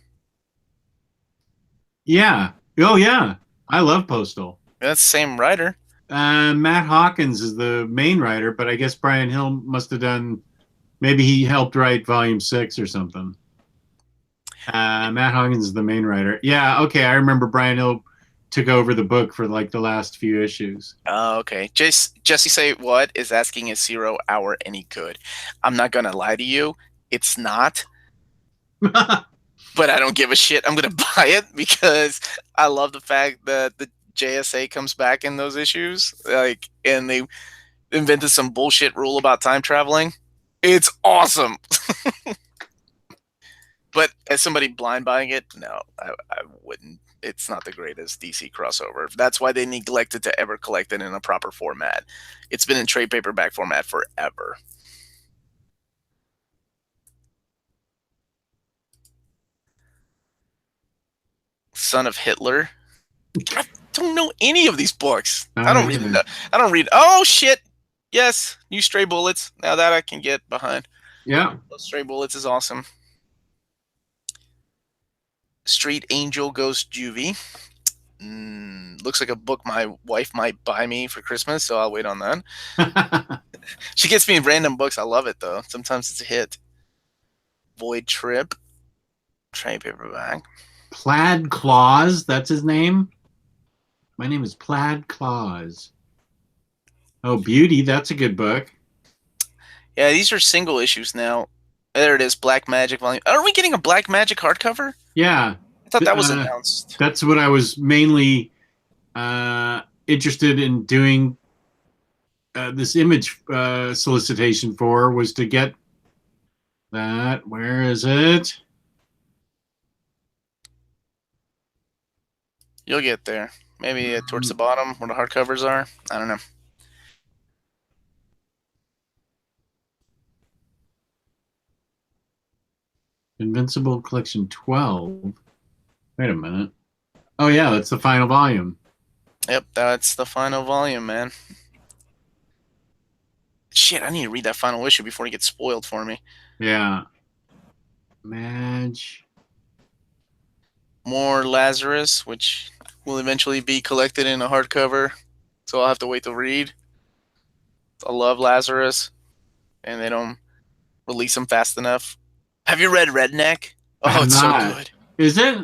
Yeah. Oh, yeah. I love Postal. That's the same writer. Matt Hawkins is the main writer, but I guess Brian Hill must have done. Maybe he helped write Volume 6 or something. Matt Hawkins is the main writer. Yeah. Okay. I remember Brian Hill took over the book for like the last few issues. Oh, okay. Jesse say what is asking is 0 Hour any good? I'm not gonna lie to you. It's not. But I don't give a shit. I'm gonna buy it because I love the fact that the JSA comes back in those issues. Like, and they invented some bullshit rule about time traveling. It's awesome. But as somebody blind buying it, no, I wouldn't. It's not the greatest DC crossover. That's why they neglected to ever collect it in a proper format. It's been in trade paperback format forever. Son of Hitler. I don't know any of these books. I don't read. I don't read. Oh shit! Yes, new Stray Bullets. Now that I can get behind. Yeah. Stray Bullets is awesome. Street Angel Ghost Juvie. Looks like a book my wife might buy me for Christmas, so I'll wait on that. She gets me random books. I love it though. Sometimes it's a hit. Void Trip. Trade paperback. Plaid Claws, that's his name. My name is Plaid Claws. Oh, Beauty, that's a good book. Yeah, these are single issues now. There it is, Black Magic volume. Are we getting a Black Magic hardcover? Yeah. I thought that was announced. That's what I was mainly interested in doing this image solicitation for, was to get that. Where is it? You'll get there. Maybe towards the bottom where the hardcovers are. I don't know. Invincible Collection 12. Wait a minute. Oh, yeah, that's the final volume. Yep, that's the final volume, man. Shit, I need to read that final issue before it gets spoiled for me. Yeah. Madge. More Lazarus, which will eventually be collected in a hardcover, so I'll have to wait to read. I love Lazarus, and they don't release them fast enough. Have you read Redneck? Oh, it's so good. Is it?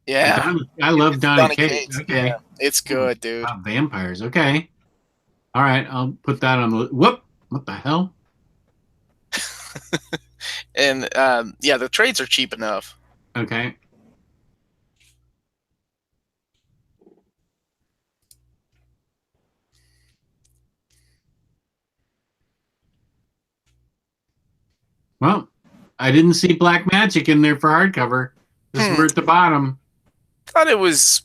Yeah. I love Donny Cates. Okay. Yeah, it's good, dude. Vampires. Okay. All right. I'll put that on the. Whoop. What the hell? And yeah, the trades are cheap enough. Okay. Well, I didn't see Black Magic in there for hardcover. This is at the bottom. Thought it was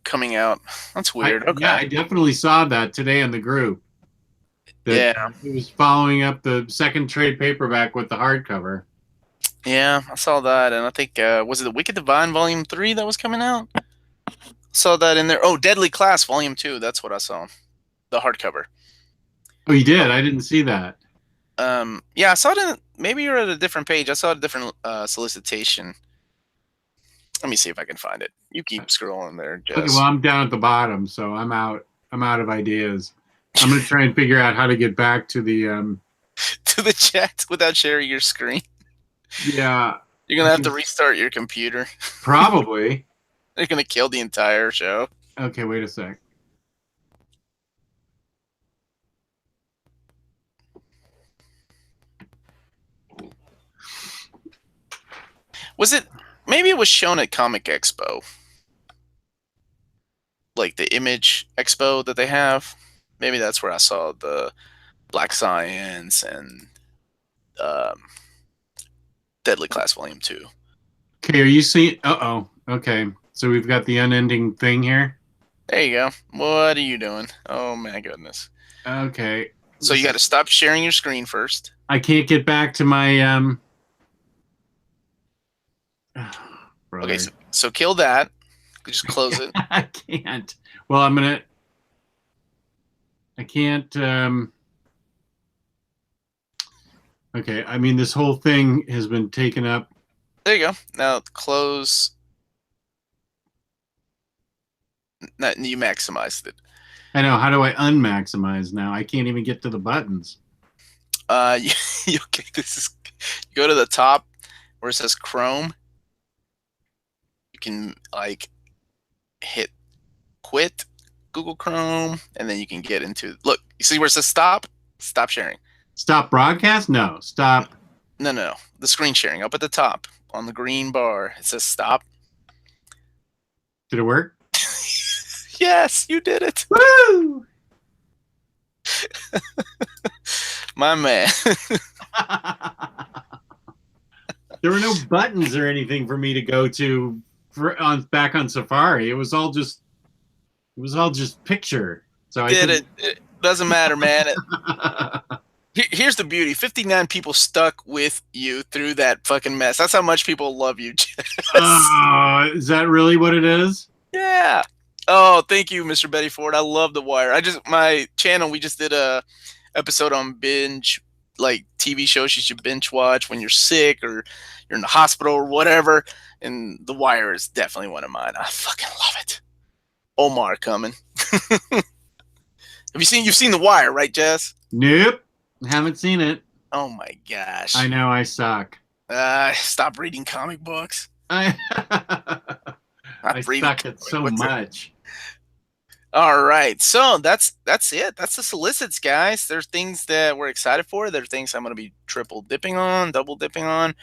coming out. That's weird. Okay. Yeah, I definitely saw that today in the group. Yeah. It was following up the second trade paperback with the hardcover. Yeah, I saw that, and I think was it the Wicked Divine Volume 3 that was coming out? Saw that in there. Oh, Deadly Class Volume 2. That's what I saw. The hardcover. Oh, you did? I didn't see that. Yeah, I saw it in. Maybe you're at a different page. I saw a different solicitation. Let me see if I can find it. You keep scrolling there, Jess. Okay, well, I'm down at the bottom, so I'm out. I'm out of ideas. I'm gonna try and figure out how to get back to the to the chat without sharing your screen. Yeah, you're gonna have to restart your computer. Probably. They're gonna kill the entire show. Okay, wait a sec. Was it? Maybe it was shown at Comic Expo, like the Image Expo that they have. Maybe that's where I saw the Black Science and Deadly Class Volume 2. Okay, are you seeing? Uh-oh. Okay, so we've got the unending thing here. There you go. What are you doing? Oh, my goodness. Okay. So you got to stop sharing your screen first. I can't get back to my... Okay, so kill that. Just close it. I can't. Well, I'm going to... I can't... Okay, I mean, this whole thing has been taken up. There you go. Now close. You maximized it. I know. How do I unmaximize now? I can't even get to the buttons. You, okay, you go to the top where it says Chrome. You can like hit quit Google Chrome, and then you can get into. Look, you see where it says stop? Stop sharing. Stop broadcast? No, stop. No. The screen sharing up at the top on the green bar. It says stop. Did it work? Yes, you did it. Woo! My man. There were no buttons or anything for me to go to back on Safari. It was all just picture. So I did it. It doesn't matter, man. Here's the beauty. 59 people stuck with you through that fucking mess. That's how much people love you, Jess. Is that really what it is? Yeah. Oh, thank you, Mr. Betty Ford. I love The Wire. My channel, we just did a episode on binge, like TV shows you should binge watch when you're sick or you're in the hospital or whatever. And The Wire is definitely one of mine. I fucking love it. Omar coming. You've seen The Wire, right, Jess? Nope. Haven't seen it. Oh my gosh. I know I suck. Stop reading comic books. I suck at so much. All right, so that's it. That's the solicits, guys. There's things that we're excited for. There are things I'm going to be triple dipping on, double dipping on.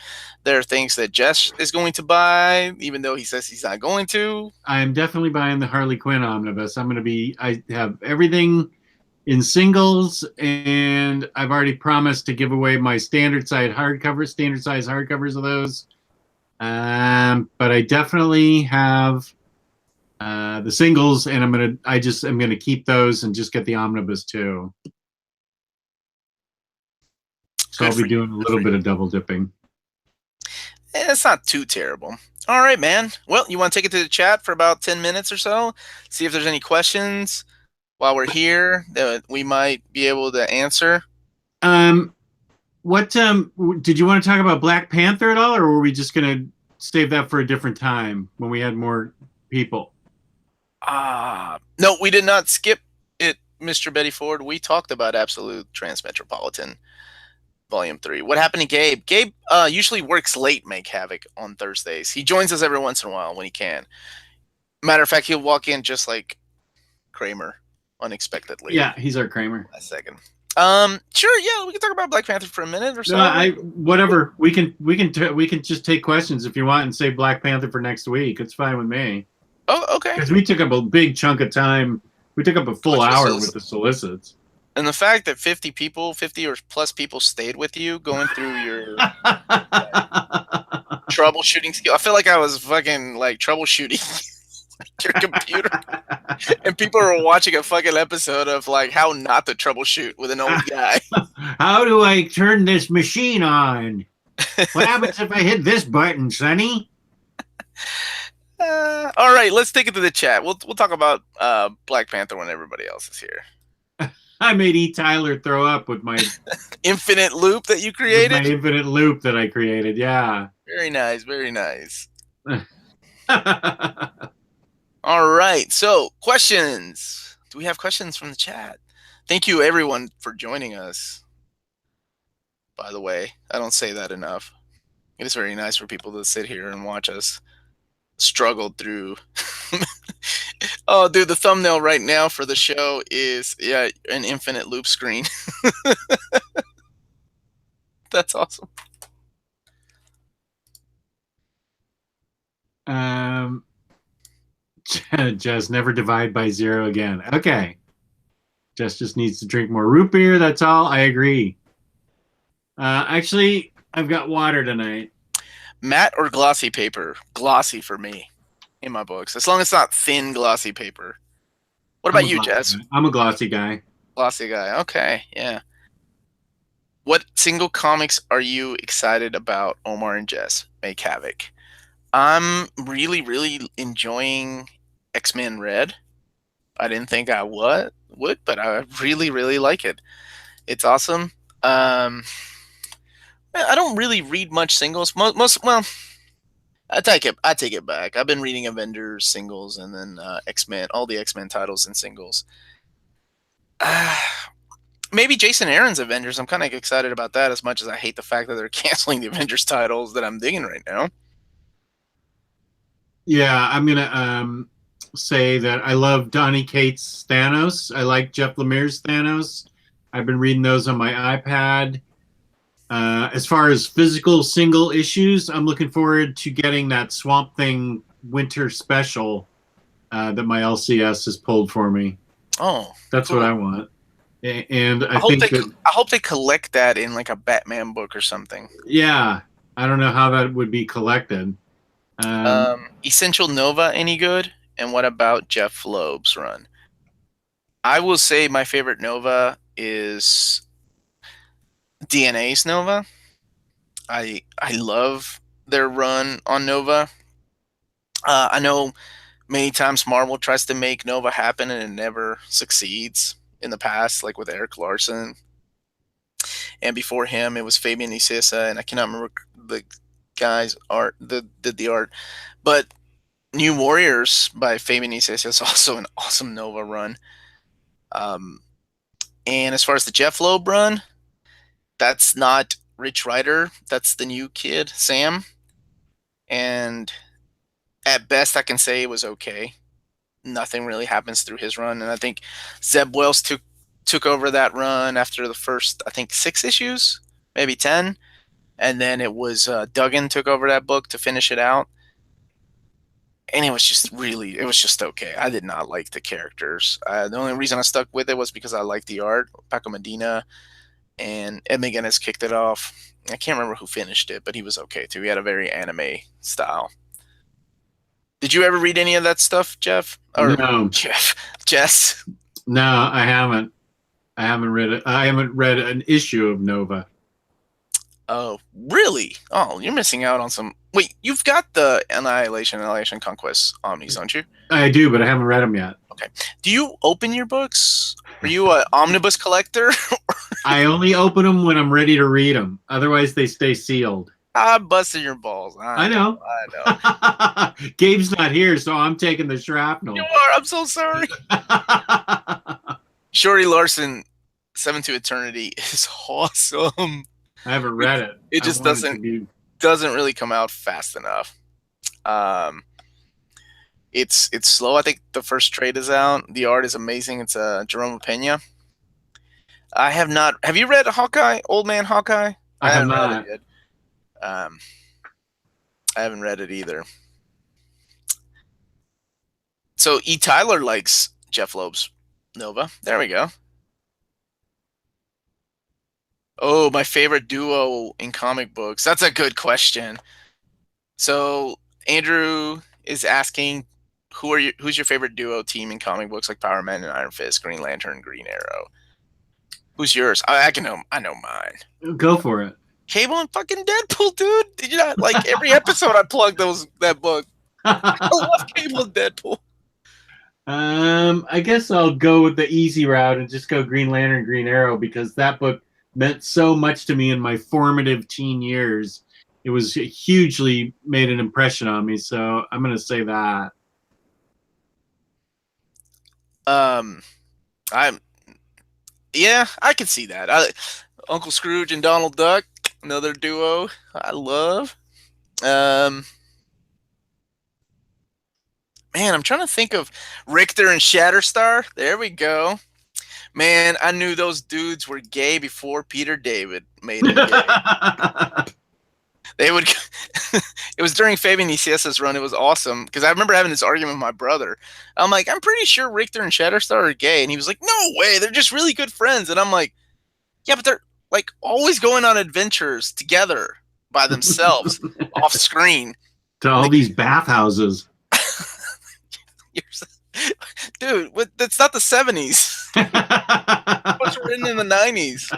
There are things that Jess is going to buy, even though he says he's not going to. I am definitely buying the Harley Quinn omnibus. I have everything in singles, and I've already promised to give away my standard size hardcovers of those. But I definitely have the singles, and I'm gonna keep those and just get the omnibus too. So I'll be doing a little bit of double dipping. It's not too terrible. All right, man. Well, you want to take it to the chat for about 10 minutes or so? See if there's any questions while we're here that we might be able to answer. What did you want to talk about Black Panther at all, or were we just gonna save that for a different time when we had more people? No, we did not skip it, Mr. Betty Ford. We talked about Absolute Transmetropolitan Volume 3. What happened to Gabe? Gabe usually works late Make Havoc on Thursdays. He joins us every once in a while when he can. Matter of fact, he'll walk in just like Kramer unexpectedly. Yeah, he's our Kramer. A second. Sure, yeah, we can talk about Black Panther for a minute or so. Whatever. We can just take questions if you want and save Black Panther for next week. It's fine with me. Oh, okay. Because we took up a big chunk of time. We took up a full hour with the solicits. And the fact that 50 or plus people stayed with you going through your troubleshooting skill. I feel like I was fucking like troubleshooting your computer. And people are watching a fucking episode of like how not to troubleshoot with an old guy. How do I turn this machine on? What happens if I hit this button, Sonny? All right, let's take it to the chat. We'll talk about Black Panther when everybody else is here. I made E. Tyler throw up with my infinite loop that you created. My infinite loop that I created. Yeah. Very nice. Very nice. All right. So, questions. Do we have questions from the chat? Thank you, everyone, for joining us. By the way, I don't say that enough. It is very nice for people to sit here and watch us struggle through. Oh, dude, the thumbnail right now for the show is an infinite loop screen. That's awesome. Jess, never divide by 0 again. Okay. Jess just needs to drink more root beer. That's all. I agree. Actually, I've got water tonight. Matte or glossy paper? Glossy for me in my books. As long as it's not thin, glossy paper. What about you, Jess? I'm a glossy guy. Glossy guy. Okay, yeah. What single comics are you excited about, Omar and Jess? Make Havoc. I'm really, really enjoying X-Men Red. I didn't think I would, but I really, really like it. It's awesome. I don't really read much singles. Most well, I take it back. I've been reading Avengers singles and then X-Men, all the X-Men titles and singles. Maybe Jason Aaron's Avengers. I'm kind of excited about that as much as I hate the fact that they're canceling the Avengers titles that I'm digging right now. Yeah, I'm gonna say that I love Donny Cates' Thanos. I like Jeff Lemire's Thanos. I've been reading those on my iPad. As far as physical single issues, I'm looking forward to getting that Swamp Thing winter special that my LCS has pulled for me. Oh, that's cool. what I want. And I hope they collect that in like a Batman book or something. Yeah, I don't know how that would be collected. Essential Nova any good? And what about Jeff Loeb's run? I will say my favorite Nova is DNA's Nova. I love their run on Nova. I know many times Marvel tries to make Nova happen and it never succeeds in the past, like with Eric Larson. And before him, it was Fabian Nicieza, and I cannot remember the guy's art that did the art. But New Warriors by Fabian Nicieza is also an awesome Nova run. And as far as the Jeff Loeb run, that's not Rich Rider. That's the new kid, Sam. And at best, I can say it was okay. Nothing really happens through his run. And I think Zeb Wells took over that run after the first, I think, 6 issues, maybe 10. And then it was Duggan took over that book to finish it out. And it was just okay. I did not like the characters. The only reason I stuck with it was because I liked the art. Paco Medina and Ed McGuinness kicked it off. I can't remember who finished it, but he was okay too. He had a very anime style. Did you ever read any of that stuff, Jeff? Or no. Jess? No, I haven't. I haven't read it. I haven't read an issue of Nova. Oh, really? Oh, you're missing out on some. Wait, you've got the Annihilation Conquest Omnis, don't you? I do, but I haven't read them yet. Okay. Do you open your books? Are you an omnibus collector? I only open them when I'm ready to read them. Otherwise, they stay sealed. I'm busting your balls. I know. Gabe's not here, so I'm taking the shrapnel. You are. I'm so sorry. Shorty Larson, 7 to Eternity is awesome. I haven't read it. It just doesn't really come out fast enough. It's slow. I think the first trade is out. The art is amazing. It's Jerome Pena. I have not. Have you read Hawkeye? Old Man Hawkeye? I have not. Read it yet. I haven't read it either. So E. Tyler likes Jeff Loeb's Nova. There we go. Oh, my favorite duo in comic books. That's a good question. So Andrew is asking, who's your favorite duo team in comic books like Power Man and Iron Fist, Green Lantern, Green Arrow? Who's yours? I know mine. Go for it. Cable and fucking Deadpool, dude. Did you not like every episode I plugged that book? I love Cable and Deadpool. I guess I'll go with the easy route and just go Green Lantern, Green Arrow, because that book meant so much to me in my formative teen years. It was hugely made an impression on me, so I'm going to say that. Yeah, I can see that. Uncle Scrooge and Donald Duck, another duo I love. Man, I'm trying to think of Richter and Shatterstar. There we go. Man, I knew those dudes were gay before Peter David made them gay. They would. It was during Fabian Nicieza's run. It was awesome because I remember having this argument with my brother. I'm like, I'm pretty sure Richter and Shatterstar are gay, and he was like, no way, they're just really good friends. And I'm like, yeah, but they're like always going on adventures together by themselves off screen to all these bathhouses. Dude, that's not the 70s. It was written in the 90s.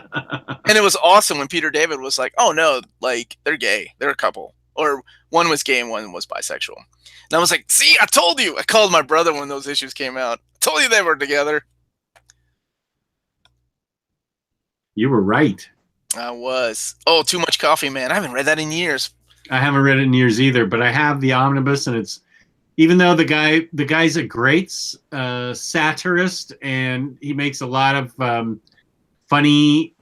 And it was awesome when Peter David was like, oh no, like they're gay. They're a couple. Or one was gay and one was bisexual. And I was like, see, I told you. I called my brother when those issues came out. I told you they were together. You were right. I was. Oh, Too Much Coffee, man. I haven't read that in years. I haven't read it in years either, but I have the omnibus, and it's even though the guy's a great satirist, and he makes a lot of funny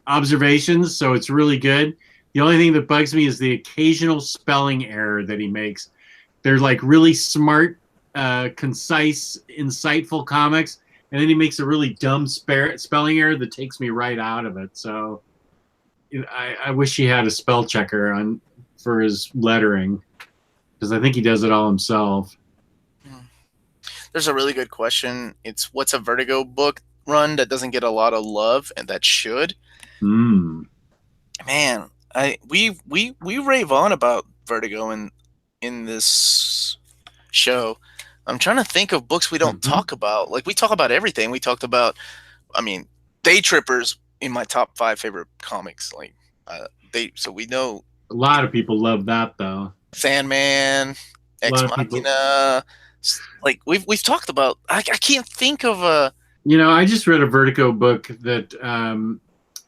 observations, so it's really good. The only thing that bugs me is the occasional spelling error that he makes. They're like really smart, concise, insightful comics, and then he makes a really dumb spelling error that takes me right out of it. So I wish he had a spell checker on for his lettering, because I think he does it all himself. There's a really good question. It's what's a Vertigo book run that doesn't get a lot of love and that should? Man, we rave on about Vertigo in this show. I'm trying to think of books we don't talk about. Like, we talk about everything. We talked about, I mean, Day Trippers in my top 5 favorite comics. Like, so we know a lot of people love that, though. Sandman, Ex Machina. Like, we've talked about. I can't think of a. I just read a Vertigo book that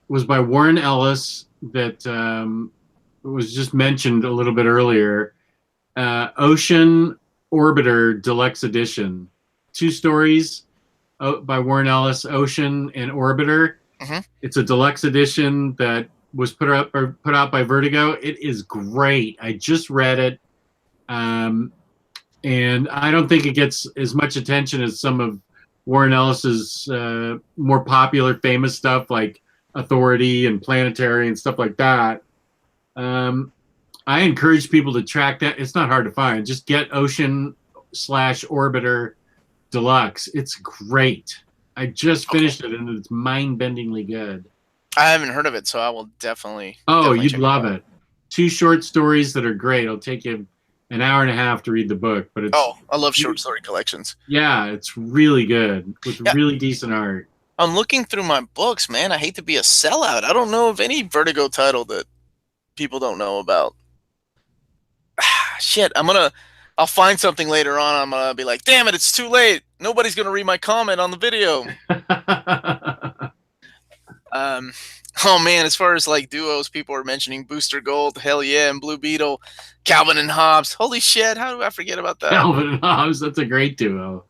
was by Warren Ellis that was just mentioned a little bit earlier. Ocean Orbiter Deluxe Edition. 2 stories by Warren Ellis, Ocean and Orbiter. It's a deluxe edition that was put out by Vertigo. It is great. I just read it. And I don't think it gets as much attention as some of Warren Ellis's more popular, famous stuff like Authority and Planetary and stuff like that. I encourage people to track that. It's not hard to find. Just get Ocean/Orbiter Deluxe. It's great. I just finished it, and it's mind-bendingly good. I haven't heard of it, so I will definitely. Oh, you'd love it. 2 short stories that are great. It'll take you an hour and a half to read the book, but it's. Oh, I love short story collections. Yeah, it's really good with really decent art. I'm looking through my books, man. I hate to be a sellout. I don't know of any Vertigo title that people don't know about. Shit, I'll find something later on. I'm gonna be like, damn it, it's too late. Nobody's gonna read my comment on the video. Oh man, as far as like duos, people are mentioning Booster Gold, hell yeah, and Blue Beetle, Calvin and Hobbes. Holy shit, how do I forget about that? Calvin and Hobbes, that's a great duo.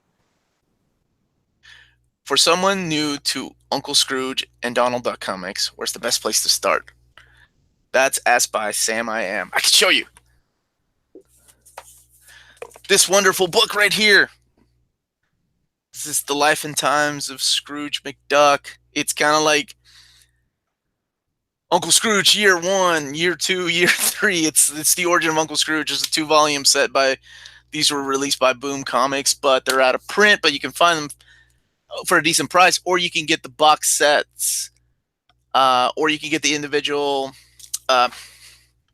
For someone new to Uncle Scrooge and Donald Duck comics, where's the best place to start? That's asked by Sam I Am. I can show you. This wonderful book right here. This is The Life and Times of Scrooge McDuck. It's kind of like Uncle Scrooge Year 1, Year 2, Year 3. It's the origin of Uncle Scrooge. It's a 2-volume set by. These were released by Boom Comics, but they're out of print. But you can find them for a decent price, or you can get the box sets, or you can get the individual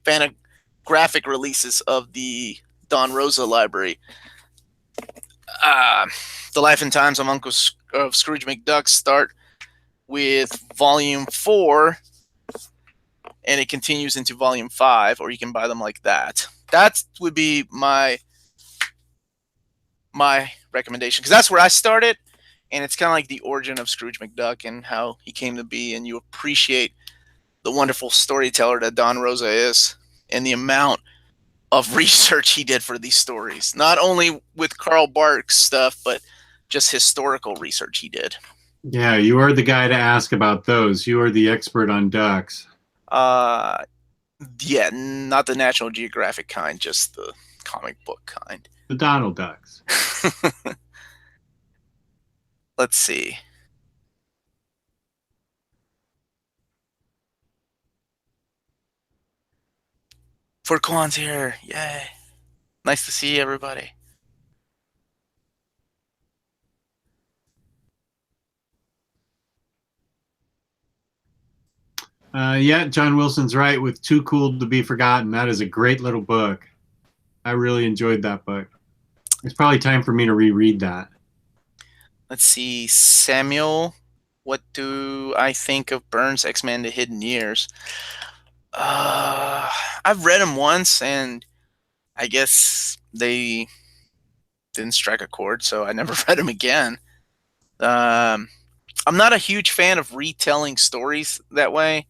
fanographic releases of the Don Rosa library. The Life and Times of Scrooge McDuck start with Volume 4, and it continues into Volume 5, or you can buy them like that. That would be my recommendation, because that's where I started, and it's kind of like the origin of Scrooge McDuck and how he came to be, and you appreciate the wonderful storyteller that Don Rosa is, and the amount of research he did for these stories. Not only with Carl Barks stuff, but just historical research he did. Yeah, you are the guy to ask about those. You are the expert on ducks. Yeah, not the National Geographic kind, just the comic book kind. The Donald Ducks. Let's see. Furquan's here. Yay. Nice to see everybody. Yeah, John Wilson's right with Too Cool to Be Forgotten. That is a great little book. I really enjoyed that book. It's probably time for me to reread that. Let's see. Samuel, what do I think of Burns' X-Men: The Hidden Years? I've read them once, and I guess they didn't strike a chord, so I never read them again. I'm not a huge fan of retelling stories that way.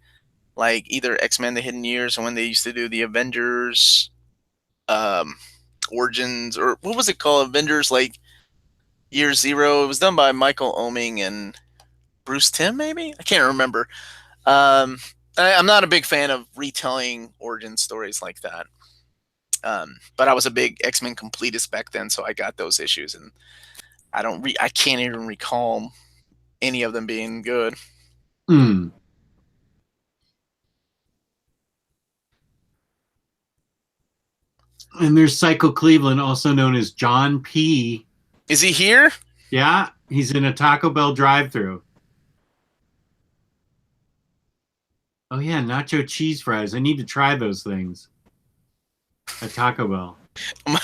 like either X-Men: The Hidden Years or when they used to do the Avengers Origins, or what was it called? Avengers like Year Zero. It was done by Michael Oeming and Bruce Timm, maybe? I can't remember. I'm not a big fan of retelling origin stories like that. But I was a big X-Men completist back then, so I got those issues, and I can't even recall any of them being good. Mm. And there's Psycho Cleveland, also known as John P. Is he here? Yeah, he's in a Taco Bell drive-thru. Oh yeah, nacho cheese fries. I need to try those things at Taco Bell. I'm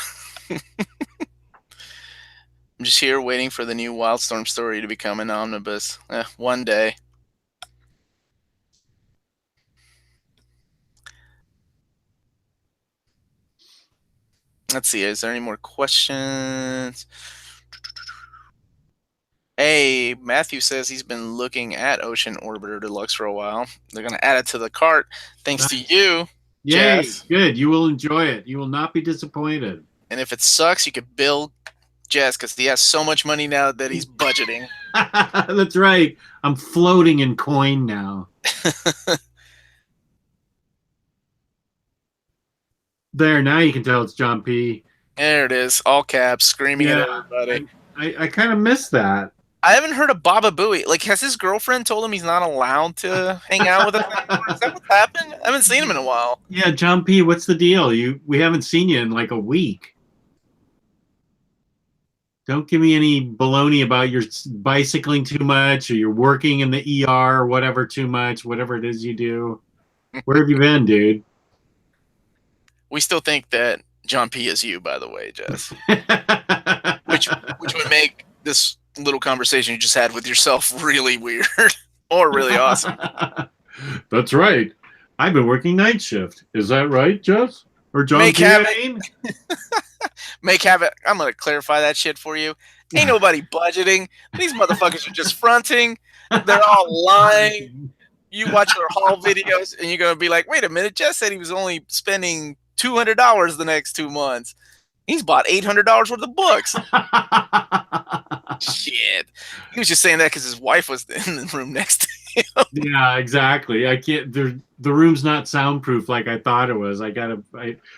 just here waiting for the new Wildstorm story to become an omnibus. One day. Let's see. Is there any more questions? Hey, Matthew says he's been looking at Ocean Orbiter Deluxe for a while. They're going to add it to the cart thanks to you. Yay, Jess. good. You will enjoy it. You will not be disappointed. And if it sucks, you could bill Jess because he has so much money now that he's budgeting. That's right. I'm floating in coin now. There, now you can tell it's John P. There it is, all caps, screaming at everybody. I kind of miss that. I haven't heard of Baba Booey. Like, has his girlfriend told him he's not allowed to hang out with us anymore? Is that what's happened? I haven't seen him in a while. Yeah, John P., what's the deal? We haven't seen you in like a week. Don't give me any baloney about your bicycling too much or you're working in the ER or whatever too much, whatever it is you do. Where have you been, dude? We still think that John P. is you, by the way, Jess. which would make this little conversation you just had with yourself really weird or really awesome. That's right. I've been working night shift. Is that right, Jess? Or John Make P. Havoc. Make Havoc. I'm going to clarify that shit for you. Ain't nobody budgeting. These motherfuckers are just fronting. They're all lying. You watch their haul videos and you're going to be like, wait a minute, Jess said he was only spending $200 the next 2 months. He's bought $800 worth of books. Shit. He was just saying that because his wife was in the room next to him. Yeah, exactly. I can't. The room's not soundproof like I thought it was.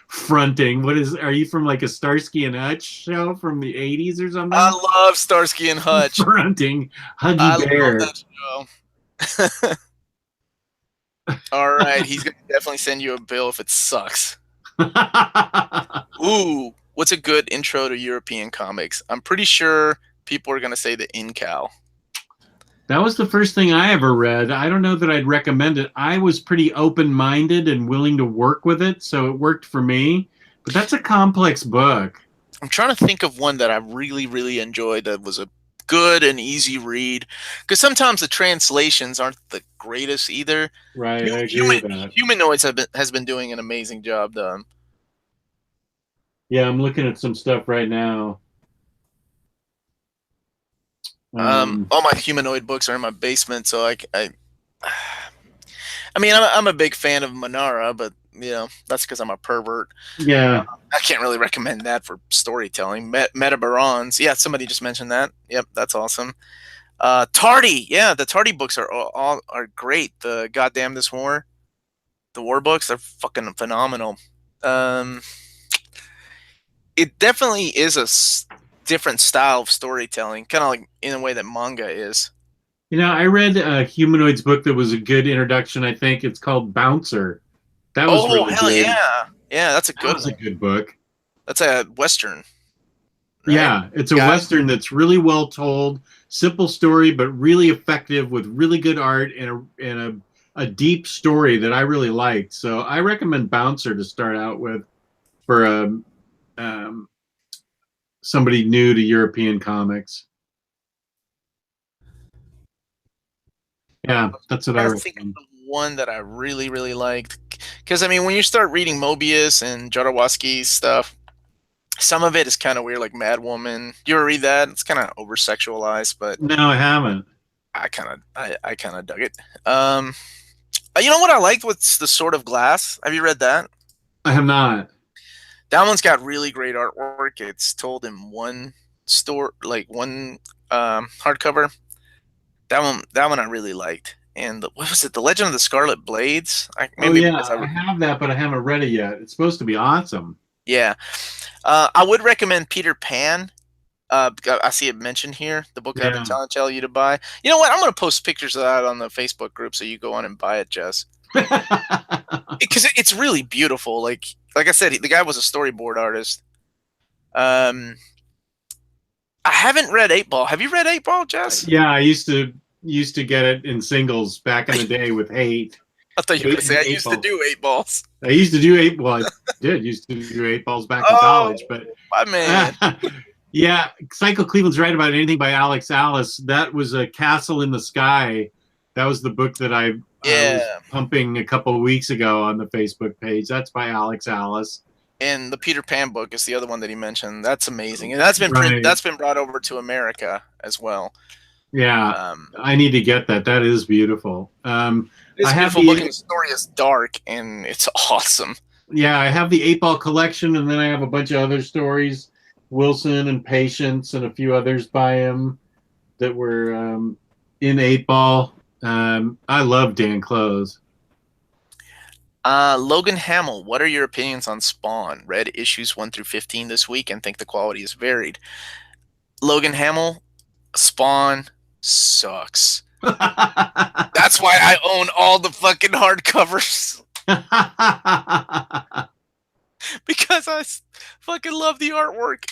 Fronting. Are you from like a Starsky and Hutch show from the 80s or something? I love Starsky and Hutch. Fronting. Huggy Bear. Love that show. All right. He's going to definitely send you a bill if it sucks. Ooh. What's a good intro to European comics? I'm pretty sure people are going to say the Incal. That was the first thing I ever read. I don't know that I'd recommend it. I was pretty open-minded and willing to work with it, so it worked for me. But that's a complex book. I'm trying to think of one that I really, really enjoyed that was a good and easy read. Because sometimes the translations aren't the greatest either. Right, I agree with that. Humanoids has been doing an amazing job, though. Yeah, I'm looking at some stuff right now. All my humanoid books are in my basement, so I mean, I'm a big fan of Manara, but you know that's because I'm a pervert. Yeah, I can't really recommend that for storytelling. Metabarons, yeah, somebody just mentioned that. Yep, that's awesome. Tardy, yeah, the Tardy books are great. The Goddamn This War, the war books, they're fucking phenomenal. It definitely is a different style of storytelling, kind of like in a way that manga is. You know, I read a Humanoids book that was a good introduction. I think it's called Bouncer. That was really hell good. Yeah, that's a good. That was a good book. That's a Western. Right? Yeah, it's a Western that's really well told, simple story, but really effective with really good art and a deep story that I really liked. So I recommend Bouncer to start out with for somebody new to European comics. Yeah, that's what I think of the one that I really, really liked. Because, I mean, when you start reading Mobius and Jodorowsky's stuff, some of it is kind of weird, like Mad Woman. You ever read that? It's kind of over-sexualized, but... No, I haven't. I kind of dug it. You know what I liked? What's the Sword of Glass? Have you read that? I have not. That one's got really great artwork. It's told in one one hardcover. That one I really liked. And what was it? The Legend of the Scarlet Blades. Oh Maybe yeah, because I I have that, but I haven't read it yet. It's supposed to be awesome. yeah. I would recommend Peter Pan. I see it mentioned here. The book I've been Yeah. telling you to buy. You know what? I'm going to post pictures of that on the Facebook group so you go on and buy it, Jess. Because it's really beautiful. Like I said, the guy was a storyboard artist. I haven't read 8 Ball. Have you read 8 Ball, Jess? Yeah, I used to get it in singles back in the day with Hate. I thought you were going to say I Eight used to Ball. do 8 Balls. I used to do eight. Well, I did used to do 8 Balls back in college, but my man. Yeah, Psycho Cleveland's right about anything by Alex Alice. That was a Castle in the Sky. That was the book that I was pumping a couple of weeks ago on the Facebook page. That's by Alex Alice. And the Peter Pan book is the other one that he mentioned. That's amazing, and that's been brought over to America as well. Yeah, I need to get that. That is beautiful. It's a beautiful book, and the story is dark, and it's awesome. Yeah, I have the 8 Ball collection, and then I have a bunch of other stories, Wilson and Patience, and a few others by him that were in 8 Ball. I love Dan Close. Logan Hamill, what are your opinions on Spawn? Read issues 1 through 15 this week and think the quality is varied. Logan Hamill, Spawn sucks. That's why I own all the fucking hardcovers. Because I fucking love the artwork.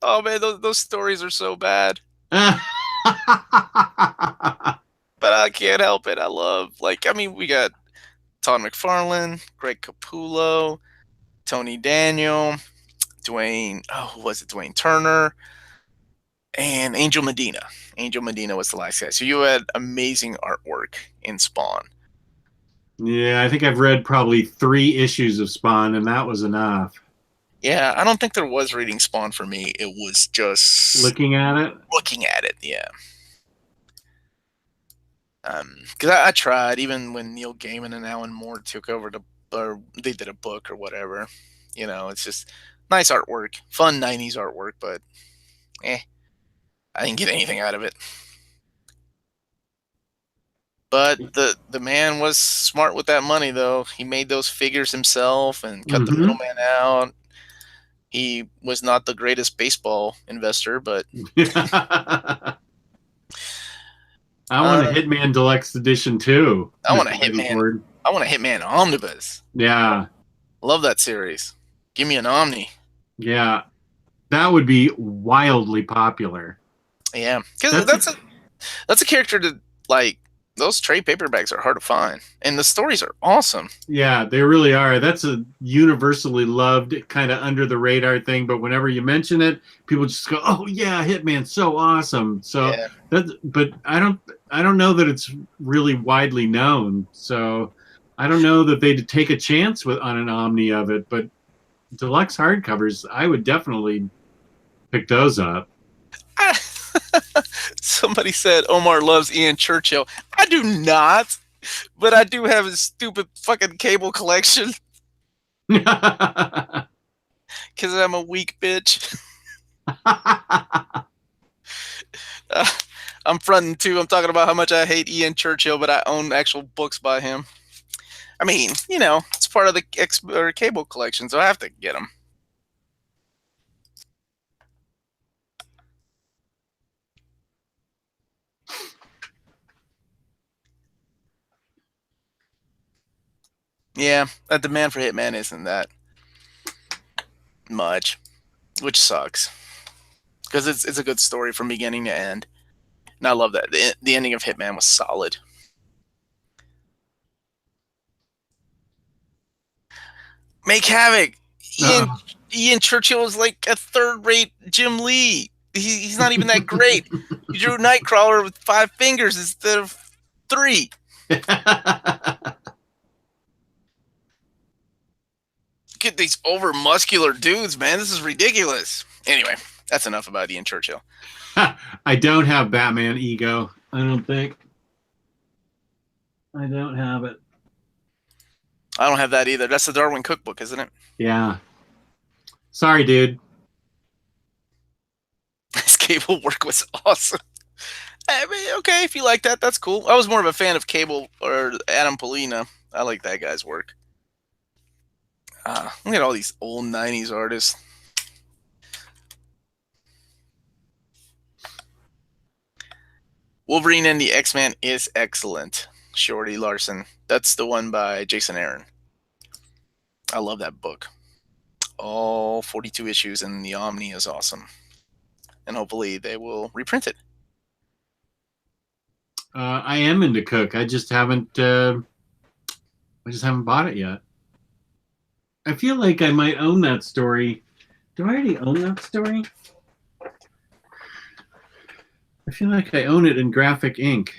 Oh man, those stories are so bad. But I can't help it. I love, we got Todd McFarlane, Greg Capullo, Tony Daniel, Dwayne Turner, and Angel Medina. Angel Medina was the last guy. So you had amazing artwork in Spawn. Yeah, I think I've read probably 3 issues of Spawn, and that was enough. Yeah, I don't think there was reading Spawn for me. It was just looking at it. Looking at it, yeah. Because I tried, even when Neil Gaiman and Alan Moore took over or they did a book or whatever. You know, it's just nice artwork, fun 90s artwork, but I didn't get anything out of it. But the man was smart with that money, though. He made those figures himself and cut the middleman out. He was not the greatest baseball investor, but I want a Hitman Deluxe Edition too. I want a Hitman Omnibus. Yeah, love that series. Give me an Omni. Yeah, that would be wildly popular. Yeah, because that's a character that, like, those trade paperbacks are hard to find, and the stories are awesome. Yeah, they really are. That's a universally loved kind of under the radar thing, but whenever you mention it, people just go, "Oh yeah, Hitman's so awesome." So but I don't know that it's really widely known. So I don't know that they'd take a chance on an Omni of it, but deluxe hardcovers, I would definitely pick those up. Somebody said Omar loves Ian Churchill. I do not, but I do have his stupid fucking cable collection. Because I'm a weak bitch. I'm fronting too. I'm talking about how much I hate Ian Churchill, but I own actual books by him. I mean, you know, it's part of the cable collection, so I have to get them. Yeah, the demand for Hitman isn't that much, which sucks. Because it's a good story from beginning to end. And I love that. The ending of Hitman was solid. Make Havoc. Ian Churchill is like a third-rate Jim Lee. He's not even that great. He drew Nightcrawler with 5 fingers instead of 3. Get these over muscular dudes, man. This is ridiculous. Anyway, that's enough about Ian Churchill. I don't have Batman ego. I don't think. I don't have it. I don't have that either. That's the Darwin Cookbook, isn't it? Yeah. Sorry, dude. His Cable work was awesome. I mean, okay, if you like that, that's cool. I was more of a fan of Cable or Adam Polina. I like that guy's work. Look at all these old 90s artists. Wolverine and the X-Men is excellent. Shorty Larson. That's the one by Jason Aaron. I love that book. All 42 issues in the Omni is awesome. And hopefully they will reprint it. I am into Cook. I just haven't bought it yet. I feel like I might own that story. Do I already own that story? I feel like I own it in Graphic Inc.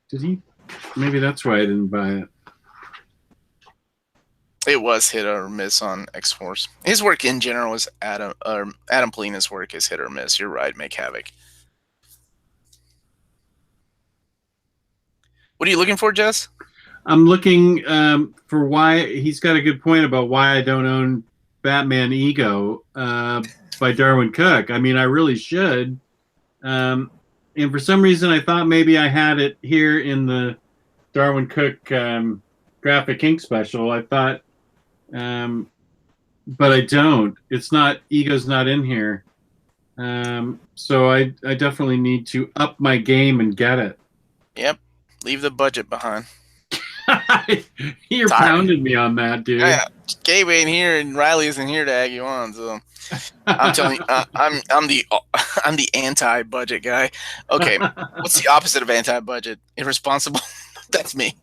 Did he? Maybe that's why I didn't buy it. It was hit or miss on X-Force. His work in general is Adam Polina's work is hit or miss. You're right, Make Havoc. What are you looking for, Jess? I'm looking for why he's got a good point about why I don't own Batman Ego by Darwin Cook. I mean, I really should. And for some reason, I thought maybe I had it here in the Darwin Cook Graphic Inc. special. I thought, but I don't. It's not, Ego's not in here. So I definitely need to up my game and get it. Yep. Leave the budget behind. You're pounding me on that, dude. Yeah, Gabe ain't here and Riley isn't here to egg you on, so I'm telling you, I'm the anti-budget guy. Okay, what's the opposite of anti-budget? Irresponsible. That's me.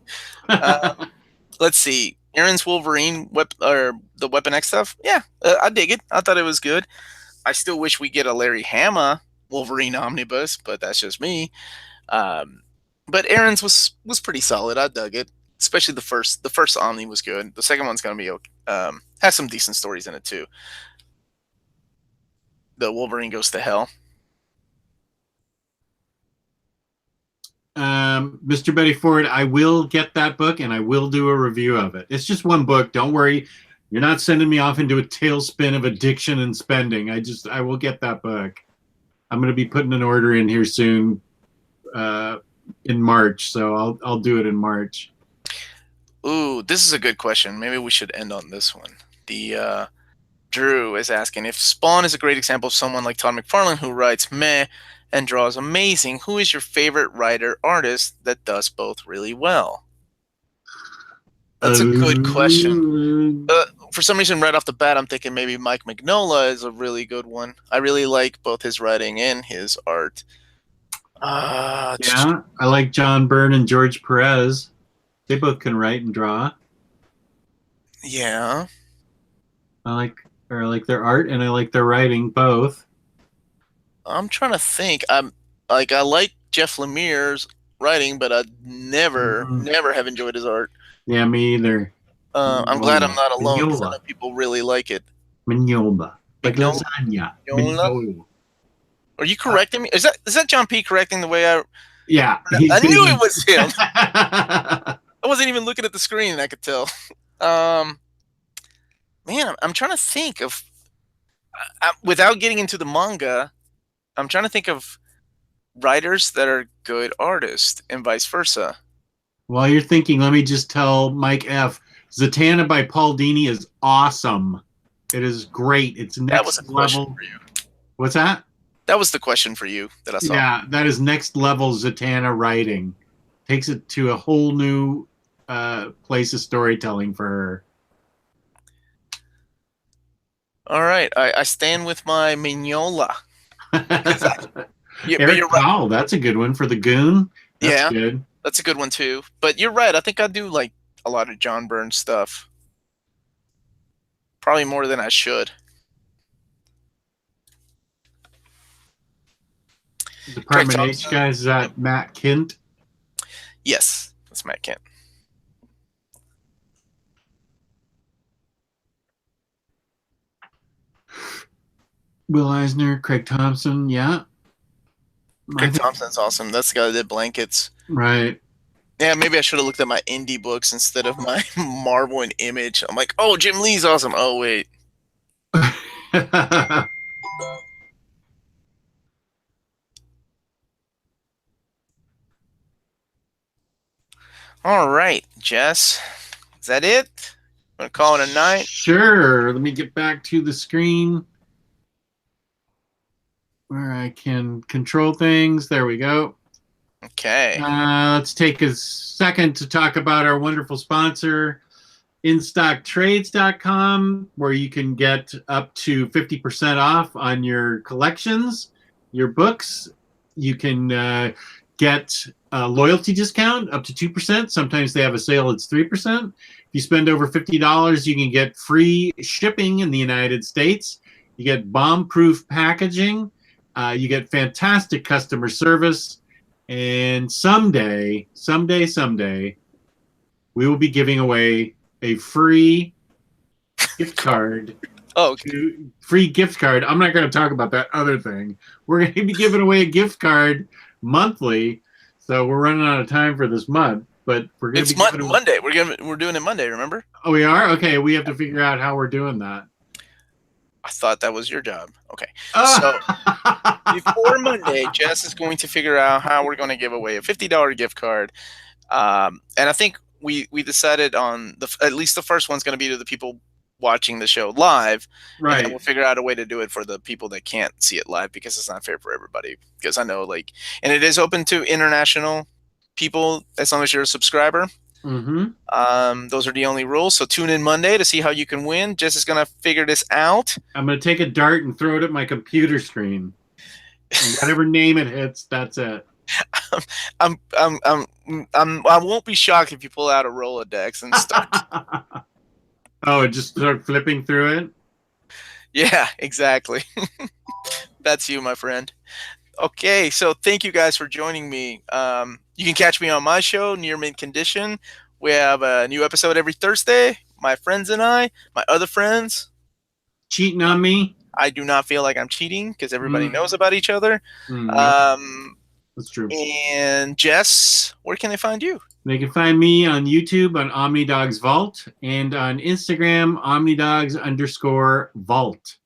Let's see. Aaron's Wolverine or the Weapon X stuff. Yeah, I dig it. I thought it was good. I still wish we get a Larry Hama Wolverine omnibus, but that's just me. But Aaron's was pretty solid. I dug it. Especially the first Omni was good. The second one's gonna be okay. Has some decent stories in it too. The Wolverine Goes to Hell. Mr. Betty Ford, I will get that book and I will do a review of it. It's just one book. Don't worry. You're not sending me off into a tailspin of addiction and spending. I will get that book. I'm going to be putting an order in here soon in March. So I'll do it in March. Ooh, this is a good question. Maybe we should end on this one. The Drew is asking, if Spawn is a great example of someone like Todd McFarlane who writes meh and draws amazing, who is your favorite writer artist that does both really well? That's a good question. For some reason, right off the bat, I'm thinking maybe Mike Mignola is a really good one. I really like both his writing and his art. Yeah, I like John Byrne and George Perez. They both can write and draw. Yeah. I like their art and I like their writing both. I'm trying to think. I like Jeff Lemire's writing, but I never have enjoyed his art. Yeah, me either. I'm glad I'm not alone because I know people really like it. Mignola. Like lasagna. Mignola? Are you correcting me? Is that John P. correcting the way I... Yeah. I knew it was him. I wasn't even looking at the screen and I could tell. Man, I'm trying to think of... without getting into the manga, I'm trying to think of writers that are good artists and vice versa. While you're thinking, let me just tell Mike F. Zatanna by Paul Dini is awesome. It is great. It's next that was a question level. For you. What's that? That was the question for you that I saw. Yeah, that is next level Zatanna writing. Takes it to a whole new place of storytelling for her. All right, I stand with my Mignola. Eric Powell, that's a good one for the Goon. That's good. That's a good one too. But you're right. I think I do like a lot of John Byrne stuff. Probably more than I should. Department H guys, is that Matt Kint? Yes, that's Matt Kint. Will Eisner, Craig Thompson, yeah. Craig Thompson's awesome. That's the guy that did Blankets. Right. Yeah, maybe I should have looked at my indie books instead of my Marvel and Image. I'm like, oh, Jim Lee's awesome. Oh, wait. All right, Jess. Is that it? Want to call it a night? Sure. Let me get back to the screen where I can control things. There we go. Okay. Let's take a second to talk about our wonderful sponsor, InStockTrades.com, where you can get up to 50% off on your collections, your books. You can get a loyalty discount up to 2%. Sometimes they have a sale, it's 3%. If you spend over $50, you can get free shipping in the United States. You get bomb-proof packaging. You get fantastic customer service. And someday, we will be giving away a free gift card. Oh, okay. Free gift card. I'm not going to talk about that other thing. We're going to be giving away a gift card monthly. So we're running out of time for this month, but we're going to be giving Monday. We're doing it Monday, remember? Oh, we are? Okay, we have to figure out how we're doing that. I thought that was your job. Okay. So before Monday, Jess is going to figure out how we're going to give away a $50 gift card. And I think we decided on at least the first one's going to be to the people watching the show live. Right. And then we'll figure out a way to do it for the people that can't see it live, because it's not fair for everybody. Because I know, like, and it is open to international people as long as you're a subscriber. Mm-hmm. Those are the only rules. So tune in Monday to see how you can win. Jess is going to figure this out. I'm going to take a dart and throw it at my computer screen. And whatever name it hits, that's it. I won't be shocked if you pull out a Rolodex and start. Oh, and just start flipping through it? Yeah, exactly. That's you, my friend. Okay, so thank you guys for joining me. You can catch me on my show, Near Mint Condition. We have a new episode every Thursday. My friends and I, my other friends. Cheating on me? I do not feel like I'm cheating because everybody knows about each other. That's true. And Jess, where can they find you? They can find me on YouTube on OmniDog's Vault and on Instagram, OmniDogs_Vault.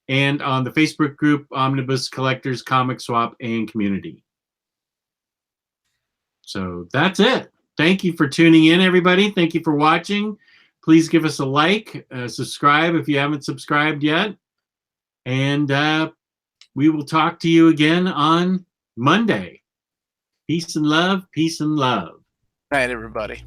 And on the Facebook group, Omnibus Collectors, Comic Swap, and Community. So that's it. Thank you for tuning in, everybody. Thank you for watching. Please give us a like, subscribe if you haven't subscribed yet. And we will talk to you again on Monday. Peace and love. Peace and love. Good night, everybody.